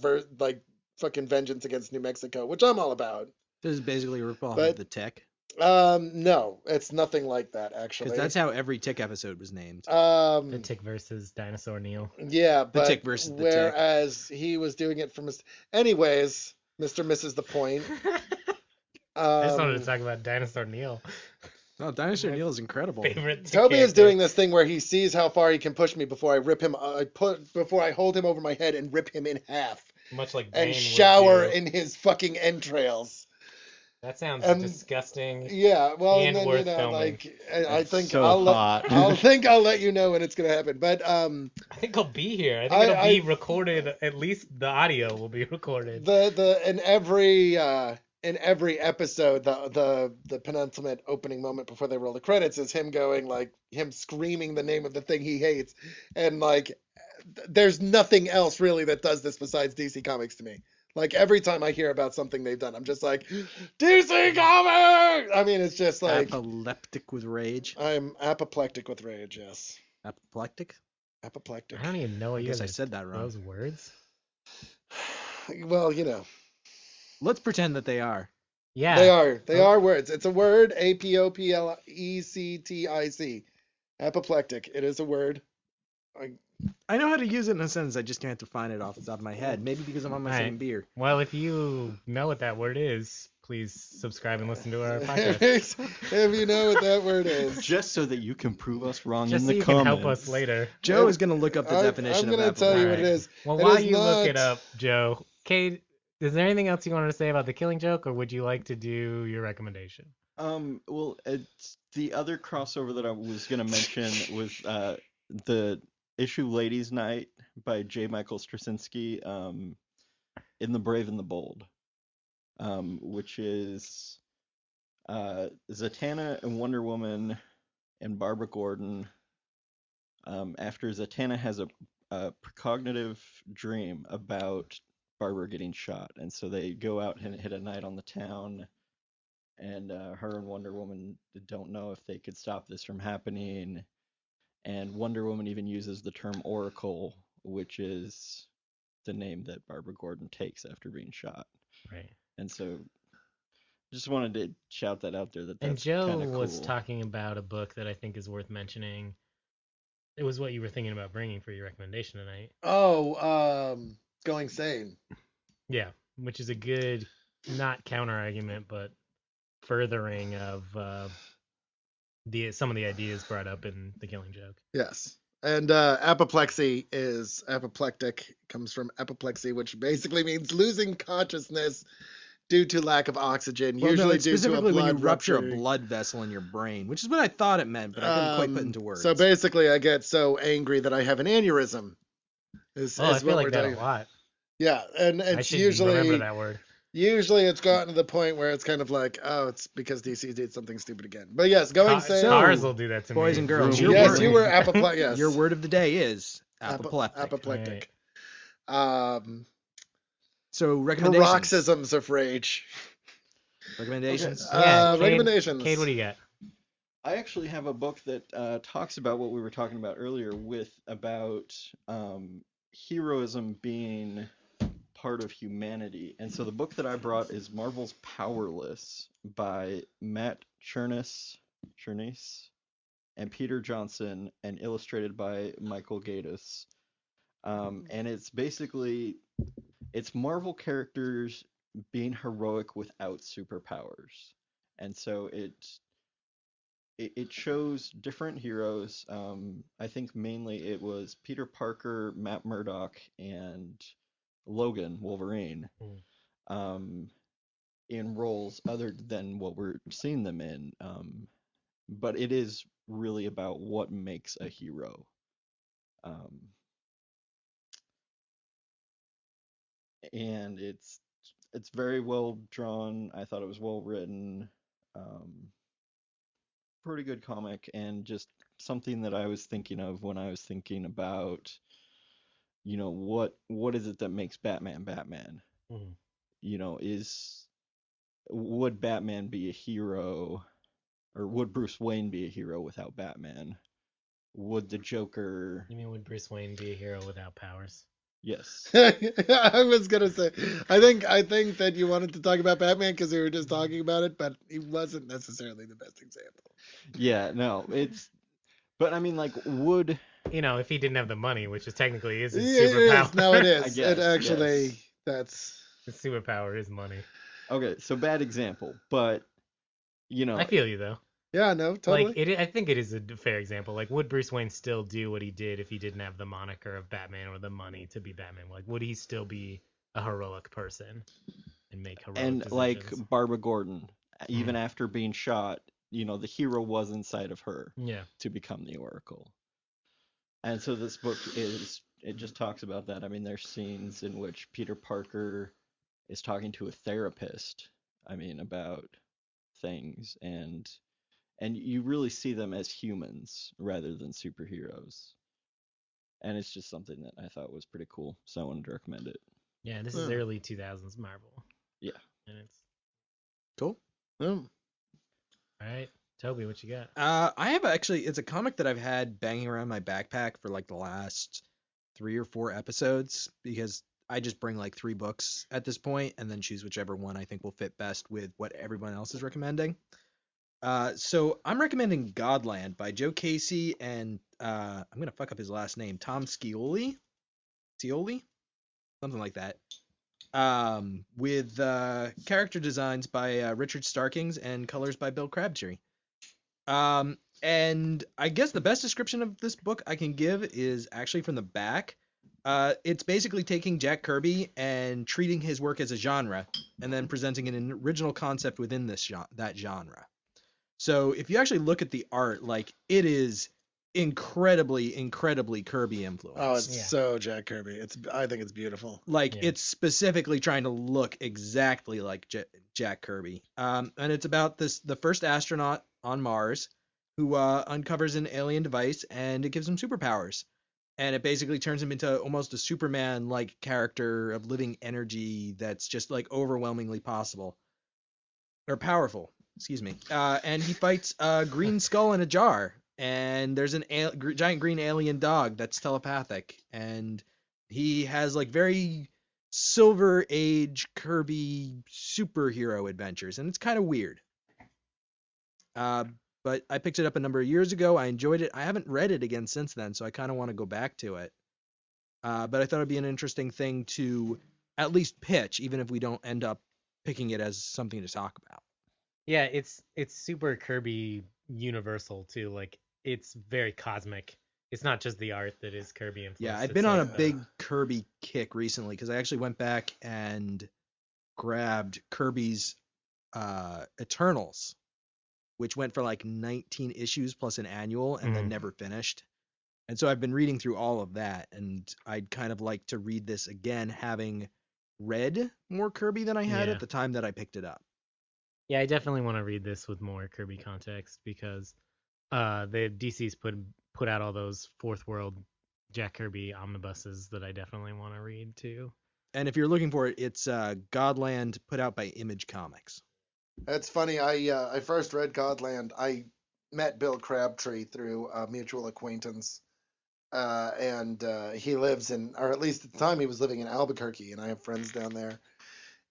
fucking vengeance against New Mexico, which I'm all about. This is basically a ripoff But- of the Tick, No, it's nothing like that actually. because that's how every Tick episode was named. The Tick versus Dinosaur Neil. Yeah, but Tick versus the Tick. whereas he was doing it from anyways, Mr. Misses the point. I just wanted to talk about Dinosaur Neil. Oh, Dinosaur My Neil is incredible. Favorite. Toby is character. doing this thing where he sees how far he can push me before I rip him. Before I hold him over my head and rip him in half much like and Bane would shower do. in his fucking entrails. That sounds and- disgusting. Yeah, well, And and then worth filming. like I It's think so I'll hot. I'll let you know when it's gonna happen. But I think I'll be here. I think I- it'll I- be recorded. At least the audio will be recorded. the in every episode, the penultimate opening moment before they roll the credits is him going like him screaming the name of the thing he hates, and like there's nothing else really that does this besides DC Comics to me. Like every time I hear about something they've done, I'm just like DC Comics. I mean, it's just like Apoplectic with rage. I'm apoplectic with rage. Yes, Apoplectic? apoplectic. I don't even know what I you guess guys I said that wrong. those words. Well, you know, Let's pretend that they are. Yeah. they are Oh. are words. It's a word. Apoplectic. Apoplectic. It is a word. I know how to use it in a sentence. I just can't define it off the top of my head. Maybe because I'm on my Alright. second beer. Well, if you know what that word is, please subscribe and listen to our podcast. If you know what that word is. Just so that you can prove us wrong Just in so the you comments. can help us later. Joe is going to look up the definition I'm of going to tell you what it Alright. is. Well, It while is you look it not- up, Joe, Kate, is there anything else you wanted to say about the Killing Joke, or would you like to do your recommendation? Well, it's the other crossover that I was gonna mention was the issue Ladies' Night by J. Michael Straczynski, in The Brave and the Bold, which is Zatanna and Wonder Woman and Barbara Gordon. After Zatanna has a precognitive dream about Barbara getting shot, and so they go out and hit a night on the town. And her and Wonder Woman don't know if they could stop this from happening. And Wonder Woman even uses the term Oracle, which is the name that Barbara Gordon takes after being shot. Right. And so just wanted to shout that out there. And That's Joe kinda was cool. talking about a book that I think is worth mentioning. It was what you were thinking about bringing for your recommendation tonight. Oh, Going Sane. Yeah, which is a good, not counter argument, but furthering of some of the ideas brought up in The Killing Joke. Yes. And apoplexy is apoplectic, comes from apoplexy, which basically means losing consciousness. due to lack of oxygen, Well, no, usually it's due to a specifically when you blood rupture a rupture. blood vessel in your brain, which is what I thought it meant, but I couldn't quite put into words. So basically, I get so angry that I have an aneurysm. Is Oh, I is feel what like we're that a talking. lot. Yeah, and I it's should remember usually that word. it's gotten to the point where it's kind of like, oh, it's because DC did something stupid again. But yes, going saying Cars will do that to boys me. and girls, Vroom. your yes, word, you were apoplectic. Yes, your word of the day is apoplectic. apoplectic. So recommendations. Paroxysms of rage. Recommendations. Okay. Yeah, Cade, Recommendations. Cade, what do you got? I actually have a book that talks about what we were talking about earlier about heroism being part of humanity. And so the book that I brought is Marvel's Powerless by Matt Cherniss and Peter Johnson and illustrated by Michael Gatiss. And it's basically Marvel characters being heroic without superpowers. And so it shows different heroes. I think mainly it was Peter Parker, Matt Murdock, and Logan Wolverine, in roles other than what we're seeing them in. But it is really about what makes a hero. And it's very well drawn. I thought it was well written. Pretty good comic, and just something that I was thinking of when I was thinking about, what is it that makes Batman Batman? Would Batman be a hero, or would Bruce Wayne be a hero without Batman? Would the Joker? You mean would Bruce Wayne be a hero without powers? Yes. I was gonna say, I think that you wanted to talk about Batman because we were just talking about it, but he wasn't necessarily the best example. Yeah, no, but I mean, like, would if he didn't have the money, which is technically his Yeah, it superpower. is. No, it is. I guess, It actually, yes. that's. His superpower is money. Okay, so bad example, but I feel you though. Yeah, no, totally. Like I think it is a fair example. Like, would Bruce Wayne still do what he did if he didn't have the moniker of Batman or the money to be Batman? Like, would he still be a heroic person and make heroic and decisions? like Barbara Gordon, even after being shot, the hero was inside of her to become the Oracle. And so this book it just talks about that. I mean, there's scenes in which Peter Parker is talking to a therapist, about things, and you really see them as humans rather than superheroes. And it's just something that I thought was pretty cool, so I wanted to recommend it. Yeah, this is early 2000s Marvel. Yeah. And it's Cool. all right. Toby, what you got? I have it's a comic that I've had banging around my backpack for like the last 3 or 4 episodes, because I just bring like 3 books at this point and then choose whichever one I think will fit best with what everyone else is recommending. So I'm recommending Godland by Joe Casey and I'm gonna fuck up his last name, Tom Scioli, something like that. With character designs by Richard Starkings and colors by Bill Crabtree. And I guess the best description of this book I can give is actually from the back. It's basically taking Jack Kirby and treating his work as a genre, and then presenting an original concept within that genre. So if you actually look at the art, like, it is incredibly Kirby influenced. Oh, it's so Jack Kirby. I think it's beautiful. Like, it's specifically trying to look exactly like Jack Kirby. And it's about the first astronaut on Mars who uncovers an alien device, and it gives him superpowers. And it basically turns him into almost a Superman-like character of living energy that's just like overwhelmingly powerful. Excuse me. And he fights a green skull in a jar. And there's an giant green alien dog that's telepathic. And he has like very Silver Age Kirby superhero adventures. And it's kind of weird. But I picked it up a number of years ago. I enjoyed it. I haven't read it again since then, so I kind of want to go back to it. But I thought it'd be an interesting thing to at least pitch, even if we don't end up picking it as something to talk about. Yeah, it's super Kirby universal too. Like, it's very cosmic. It's not just the art that is Kirby influenced. Yeah, I've been on a big Kirby kick recently because I actually went back and grabbed Kirby's Eternals, which went for like 19 issues plus an annual and then Mhm. never finished. And so I've been reading through all of that, and I'd kind of like to read this again, having read more Kirby than I had Yeah. at the time that I picked it up. Yeah, I definitely want to read this with more Kirby context because the DC's put out all those Fourth World Jack Kirby omnibuses that I definitely want to read too. And if you're looking for it, it's Godland put out by Image Comics. That's funny. I first read Godland. I met Bill Crabtree through a mutual acquaintance, and he lives in, or at least at the time he was living in Albuquerque, and I have friends down there.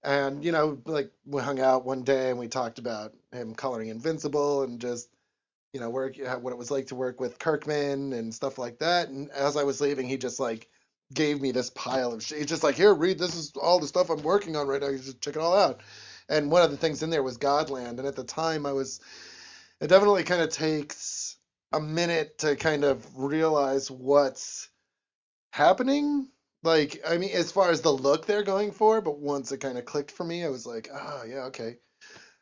And like we hung out one day and we talked about him coloring Invincible and just work what it was like to work with Kirkman and stuff like that. And as I was leaving, he just like gave me this pile of shit. He's just like, here, read. This is all the stuff I'm working on right now. You just check it all out. And one of the things in there was Godland. And at the time, it definitely kind of takes a minute to kind of realize what's happening. Like, I mean, as far as the look they're going for, but once it kind of clicked for me, I was like, oh, yeah, okay.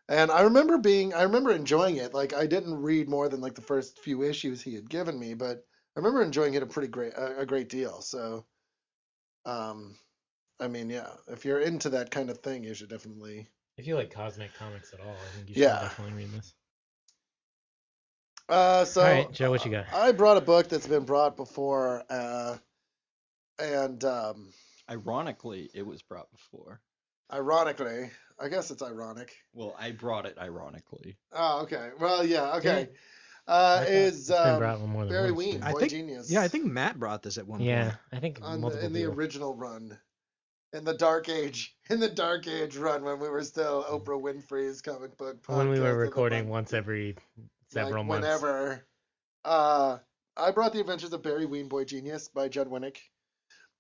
And I remember enjoying it. Like, I didn't read more than like the first few issues he had given me, but I remember enjoying it a great deal. So, I mean, yeah, if you're into that kind of thing, you should definitely. If you like cosmic comics at all, I think you should Yeah. definitely read this. So All right, Joe, what you got? I brought a book that's been brought before, and Ironically, it was brought before. ironically, I guess it's ironic. Well, I brought it ironically. Oh, okay. Well, yeah, okay. I thought Is it's been brought more than Barry once, Ween, too. I Boy think- Genius. Yeah, I think Matt brought this at one Yeah, point. I think in multiple the people. original run, in the Dark Age run when we were still Oprah Winfrey's comic book podcast. When we of were the recording month, once every several like months. whenever. I brought The Adventures of Barry Ween, Boy Genius by Judd Winnick.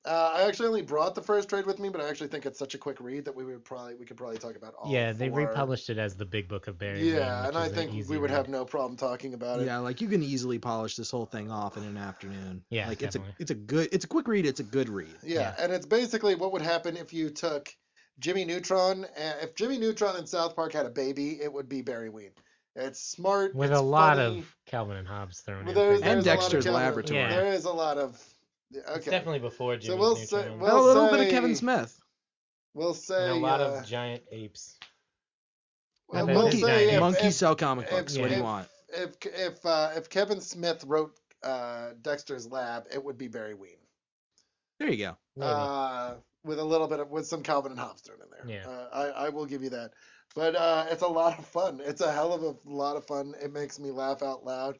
I actually only brought the first trade with me, but I actually think it's such a quick read that we could probably talk about all. Yeah, they four. republished it as the Big Book of Barry Ween, Yeah, which and I is an think easy we would read. have no problem talking about it. Yeah, like you can easily polish this whole thing off in an afternoon. Yeah, like definitely. it's a quick read. It's a good read. Yeah, and it's basically what would happen if you took Jimmy Neutron. If Jimmy Neutron and South Park had a baby, it would be Barry Ween. It's smart. with it's a lot funny, of Calvin and Hobbes thrown but in. there's for And a lot of Dexter's Calvin- Laboratory. Yeah. There is a lot of. Okay. It's definitely before Jimmy we'll Neutron. say- And well, a little bit of say- Kevin Smith. We'll say. and a lot of giant apes. well, Not we'll that say giant. if, Monkey if, sell comic if- books. What do you if- want? if Kevin Smith wrote Dexter's Lab, it would be Barry Ween. There you go. Maybe. With a little bit of with some Calvin and Hobbes thrown in there. Yeah. I will give you that. But it's a lot of fun. It's a hell of a lot of fun. It makes me laugh out loud.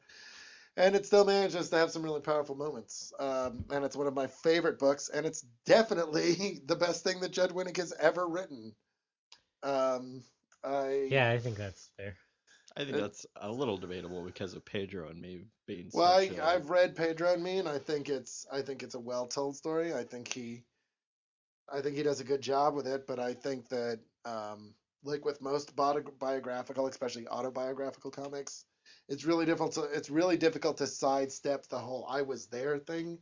And it still manages to have some really powerful moments. And it's one of my favorite books. And it's definitely the best thing that Judd Winnick has ever written. Yeah, I think that's fair. I think that's a little debatable because of Pedro and me being Well, such a... I've read Pedro and Me, and I think it's a well told story. I think he does a good job with it, but I think that like with most biographical, especially autobiographical comics, it's really difficult to sidestep the whole "I was there" thing,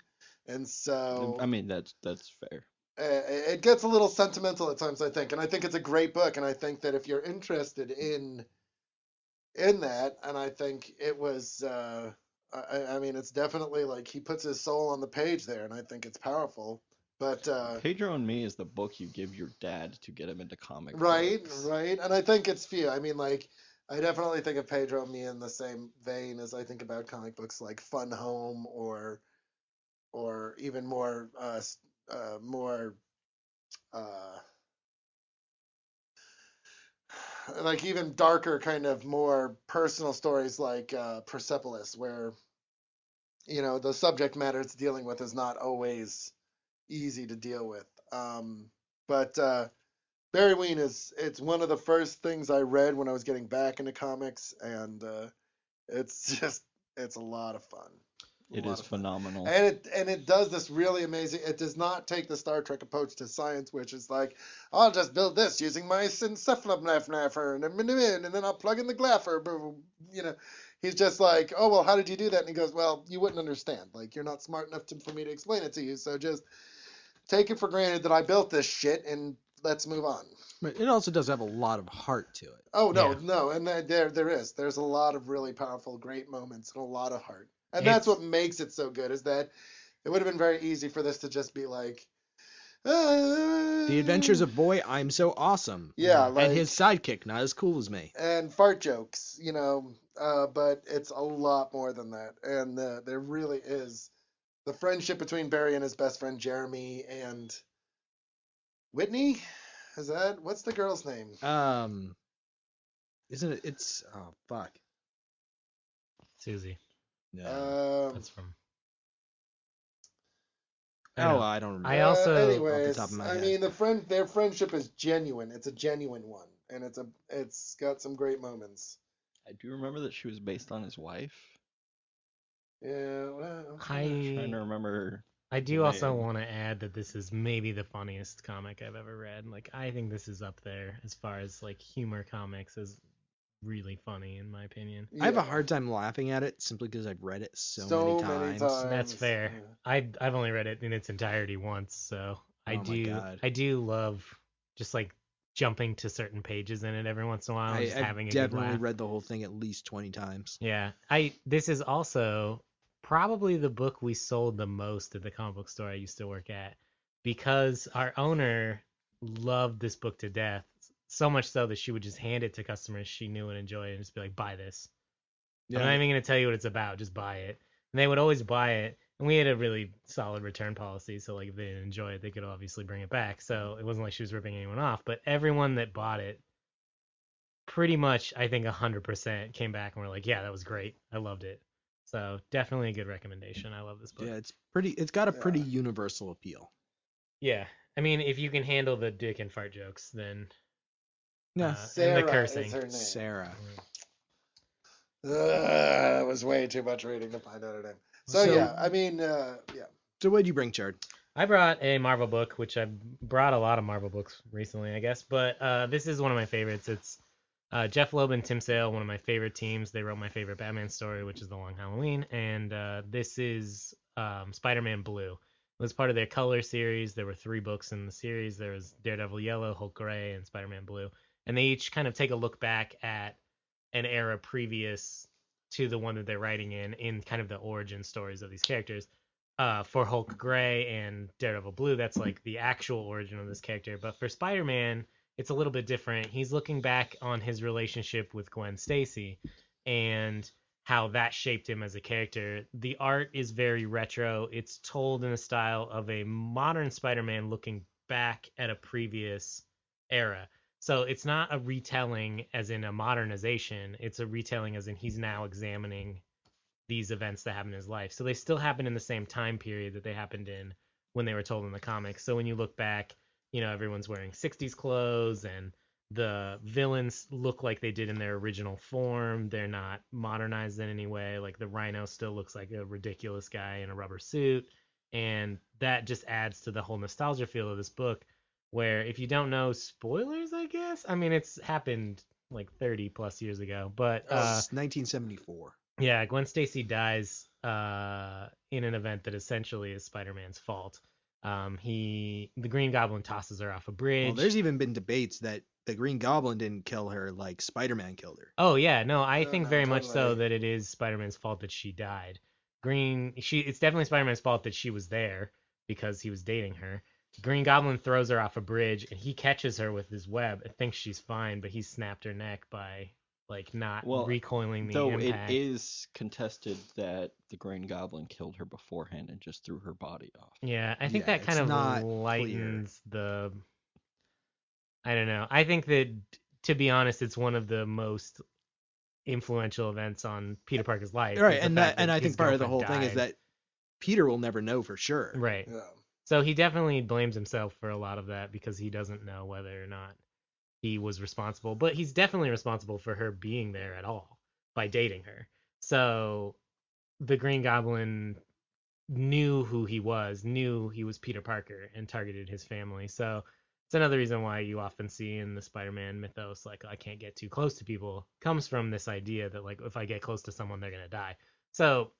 and so I mean, that's fair. it gets a little sentimental at times, I think, and I think it's a great book, and I think that if you're interested in that, and I think it was, I mean, it's definitely like he puts his soul on the page there, and I think it's powerful. But Pedro and Me is the book you give your dad to get him into comic right, books. right, and I think it's few. I mean, like, I definitely think of Pedro and Me in the same vein as I think about comic books like Fun Home or even more like even darker kind of more personal stories like Persepolis, where the subject matter it's dealing with is not always easy to deal with. But Barry Ween it's one of the first things I read when I was getting back into comics, and it's a lot of fun. It is phenomenal. And it does this really amazing. It does not take the Star Trek approach to science, which is like, I'll just build this using my encephalomnapher and then I'll plug in the glaffer. He's just like, oh well, how did you do that? And he goes, well, you wouldn't understand. Like, you're not smart enough for me to explain it to you. So just take it for granted that I built this shit and let's move on. But it also does have a lot of heart to it. Oh no, Yeah. no, and there's a lot of really powerful, great moments and a lot of heart, and It's that's what makes it so good. Is that it would have been very easy for this to just be like, The Adventures of Boy, I'm So Awesome. yeah, And like his sidekick, not as cool as me. and fart jokes, but it's a lot more than that, and there really is the friendship between Barry and his best friend Jeremy and Whitney. What's the girl's name? Isn't it? It's oh fuck. Susie. No. That's from. Oh, I don't remember. I also- anyways, top of my I head. mean, their friendship is genuine. It's a genuine one, and it's got some great moments. I do remember that she was based on his wife. Yeah, well, I'm Trying to I remember. I do the also name. want to add that this is maybe the funniest comic I've ever read. Like I think this is up there as far as like humor comics is really funny in my opinion. I have a yeah, hard time laughing at it simply because I've read it so many times. That's fair. Yeah. I've only read it in its entirety once, so Oh my God. I do love just like jumping to certain pages in it every once in a while and just I've having a good definitely laugh. read the whole thing at least 20 times. Yeah, this is also probably the book we sold the most at the comic book store I used to work at because our owner loved this book to death, so much so that she would just hand it to customers she knew and enjoyed and just be like, "Buy this. I'm not even gonna tell you what it's about. Just buy it." And they would always buy it, and we had a really solid return policy, so like if they didn't enjoy it, they could obviously bring it back. So it wasn't like she was ripping anyone off, but everyone that bought it pretty much, I think 100% came back and were like, yeah, that was great. I loved it. So definitely a good recommendation. I love this book. Yeah, it's got a pretty Yeah. universal appeal. Yeah. I mean, if you can handle the dick and fart jokes, then Yeah. and Sarah the cursing. is her name. Sarah. That was way too much reading to find out her name. So So- yeah, I mean, yeah. So what'd you bring, Chard? I brought a Marvel book, which I brought a lot of Marvel books recently, I guess, but this is one of my favorites. It's Jeff Loeb and Tim Sale, one of my favorite teams. They wrote my favorite Batman story, which is The Long Halloween, and this is Spider-Man Blue. It was part of their Color series. There were 3 books in the series. There was Daredevil Yellow, Hulk Gray, and Spider-Man Blue, and they each kind of take a look back at an era previous to the one that they're writing in kind of the origin stories of these characters. For Hulk Gray and Daredevil Blue, that's like the actual origin of this character. But for Spider-Man, it's a little bit different. He's looking back on his relationship with Gwen Stacy and how that shaped him as a character. The art is very retro. It's told in the style of a modern Spider-Man looking back at a previous era. So it's not a retelling as in a modernization. It's a retelling as in he's now examining these events that happen in his life. So they still happen in the same time period that they happened in when they were told in the comics. So when you look back, everyone's wearing 60s clothes and the villains look like they did in their original form. They're not modernized in any way. Like the Rhino still looks like a ridiculous guy in a rubber suit. And that just adds to the whole nostalgia feel of this book, where if you don't know, spoilers, I guess. I mean, it's happened like 30 plus years ago, but It's 1974. yeah, Gwen Stacy dies in an event that essentially is Spider-Man's fault. The Green Goblin tosses her off a bridge. Well, there's even been debates that the Green Goblin didn't kill her like Spider-Man killed her. Oh yeah, no, I No, think no, very much so totally. that it is Spider-Man's fault that she died. It's definitely Spider-Man's fault that she was there because he was dating her. Green Goblin throws her off a bridge and he catches her with his web and thinks she's fine, but he snapped her neck by like not Well, recoiling the Though impact. it is contested that the Green Goblin killed her beforehand and just threw her body off. Yeah, I think Yeah, that kind it's of not lightens the. I don't know. I think that, to be honest, it's one of the most influential events on Peter Parker's life. Right, is the and fact I his think part of the girlfriend whole thing is died. that Peter will never know for sure. Right. Yeah. So he definitely blames himself for a lot of that because he doesn't know whether or not he was responsible. But he's definitely responsible for her being there at all by dating her. So the Green Goblin knew who he was, knew he was Peter Parker, and targeted his family. So it's another reason why you often see in the Spider-Man mythos, like, I can't get too close to people, comes from this idea that, like, if I get close to someone, they're going to die. So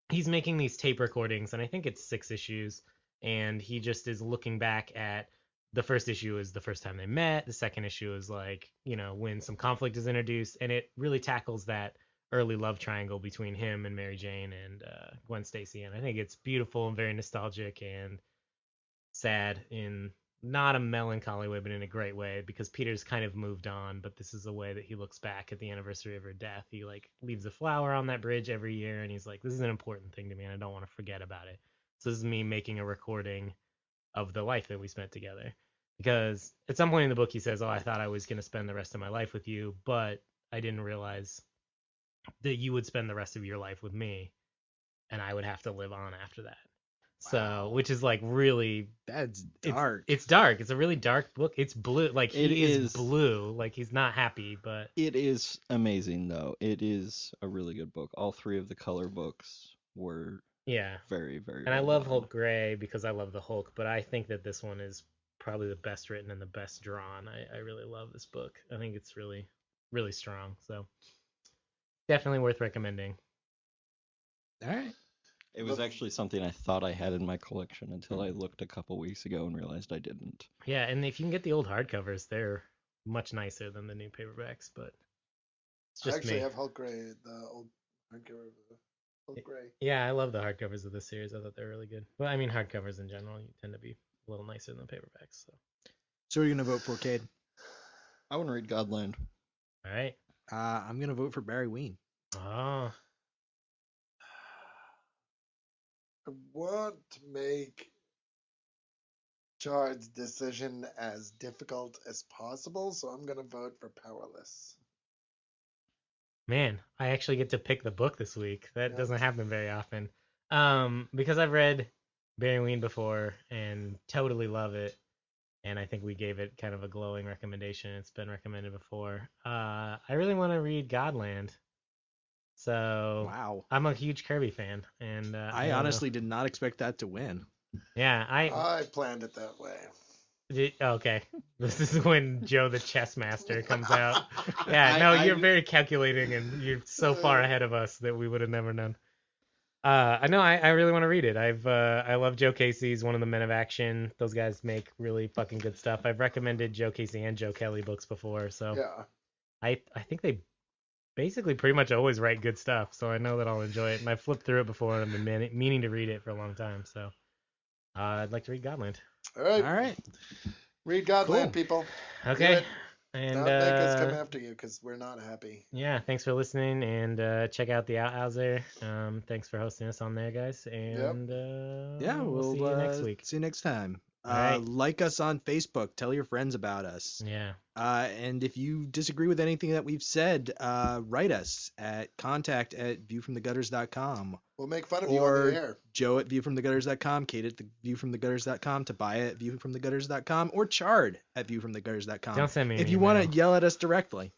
he's making these tape recordings, and I think it's 6 issues, and he just is looking back at the first issue is the first time they met. The second issue is like, when some conflict is introduced, and it really tackles that early love triangle between him and Mary Jane and Gwen Stacy. And I think it's beautiful and very nostalgic and sad in not a melancholy way, but in a great way, because Peter's kind of moved on, but this is a way that he looks back at the anniversary of her death. He like leaves a flower on that bridge every year, and he's like, this is an important thing to me, and I don't want to forget about it. So this is me making a recording of the life that we spent together. Because at some point in the book he says, I thought I was going to spend the rest of my life with you, but I didn't realize that you would spend the rest of your life with me, and I would have to live on after that. So, which is like really, That's dark. It's dark. It's a really dark book. It's blue. Like It he is is. blue. Like he's not happy, but It is amazing, though. It is a really good book. All three of the color books were yeah. very, very And I well love done. Hulk Gray because I love the Hulk, but I think that this one is probably the best written and the best drawn. I really love this book. I think it's really, really strong. So definitely worth recommending. All right. It was actually something I thought I had in my collection until I looked a couple weeks ago and realized I didn't. Yeah, and if you can get the old hardcovers, they're much nicer than the new paperbacks, but it's I just actually me. have Hulk Gray, the old hardcover of the Hulk Gray. Yeah, I love the hardcovers of this series. I thought they were really good. Well, I mean, hardcovers in general, you tend to be a little nicer than paperbacks. So, So what are you gonna vote for, Cade? I want to read Godland. all right. I'm gonna vote for Barry Ween. Oh, I want to make Chard's decision as difficult as possible, so I'm gonna vote for Powerless. man, I actually get to pick the book this week. That Yeah. doesn't happen very often. Because I've read Barry Ween before and totally love it, and I think we gave it kind of a glowing recommendation. It's been recommended before. I really want to read Godland. So Wow. I'm a huge Kirby fan, and I don't know. honestly did not expect that to win. Yeah, I planned it that way. okay. This is when Joe the Chess Master comes out. Yeah, I- no, I- you're very calculating, and you're so far ahead of us that we would have never known. I know I really want to read it. I love Joe Casey. He's one of the men of action. Those guys make really fucking good stuff. I've recommended Joe Casey and Joe Kelly books before, so Yeah. I think they basically pretty much always write good stuff. So I know that I'll enjoy it. And I flipped through it before, and I've been meaning to read it for a long time. So I'd like to read Godland. All right. All right. Read Godland, Cool. people. Okay. it. And Don't make us come after you because we're not happy. yeah, thanks for listening, and check out the Outhouser. Thanks for hosting us on there, guys. And Yeah, we'll see you next week. See you next time. All right. Like us on Facebook. Tell your friends about us. Yeah. And if you disagree with anything that we've said, write us at contact@viewfromthegutters.com. We'll make fun of you Or on the air. Joe at viewfromthegutters.com, Kate at viewfromthegutters.com, Tobiah at viewfromthegutters.com, or Chard at viewfromthegutters.com. Don't send me an if you want to email. yell at us directly.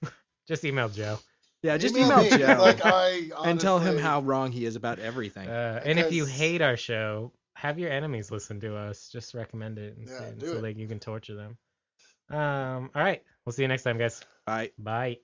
Just email Joe. Yeah, just Email email me, Joe like I and tell him honestly- how wrong he is about everything. And if you Because- hate our show, have your enemies listen to us. Just recommend it Yeah, instead, do so it. that you can torture them. All right. We'll see you next time, guys. Bye. Bye.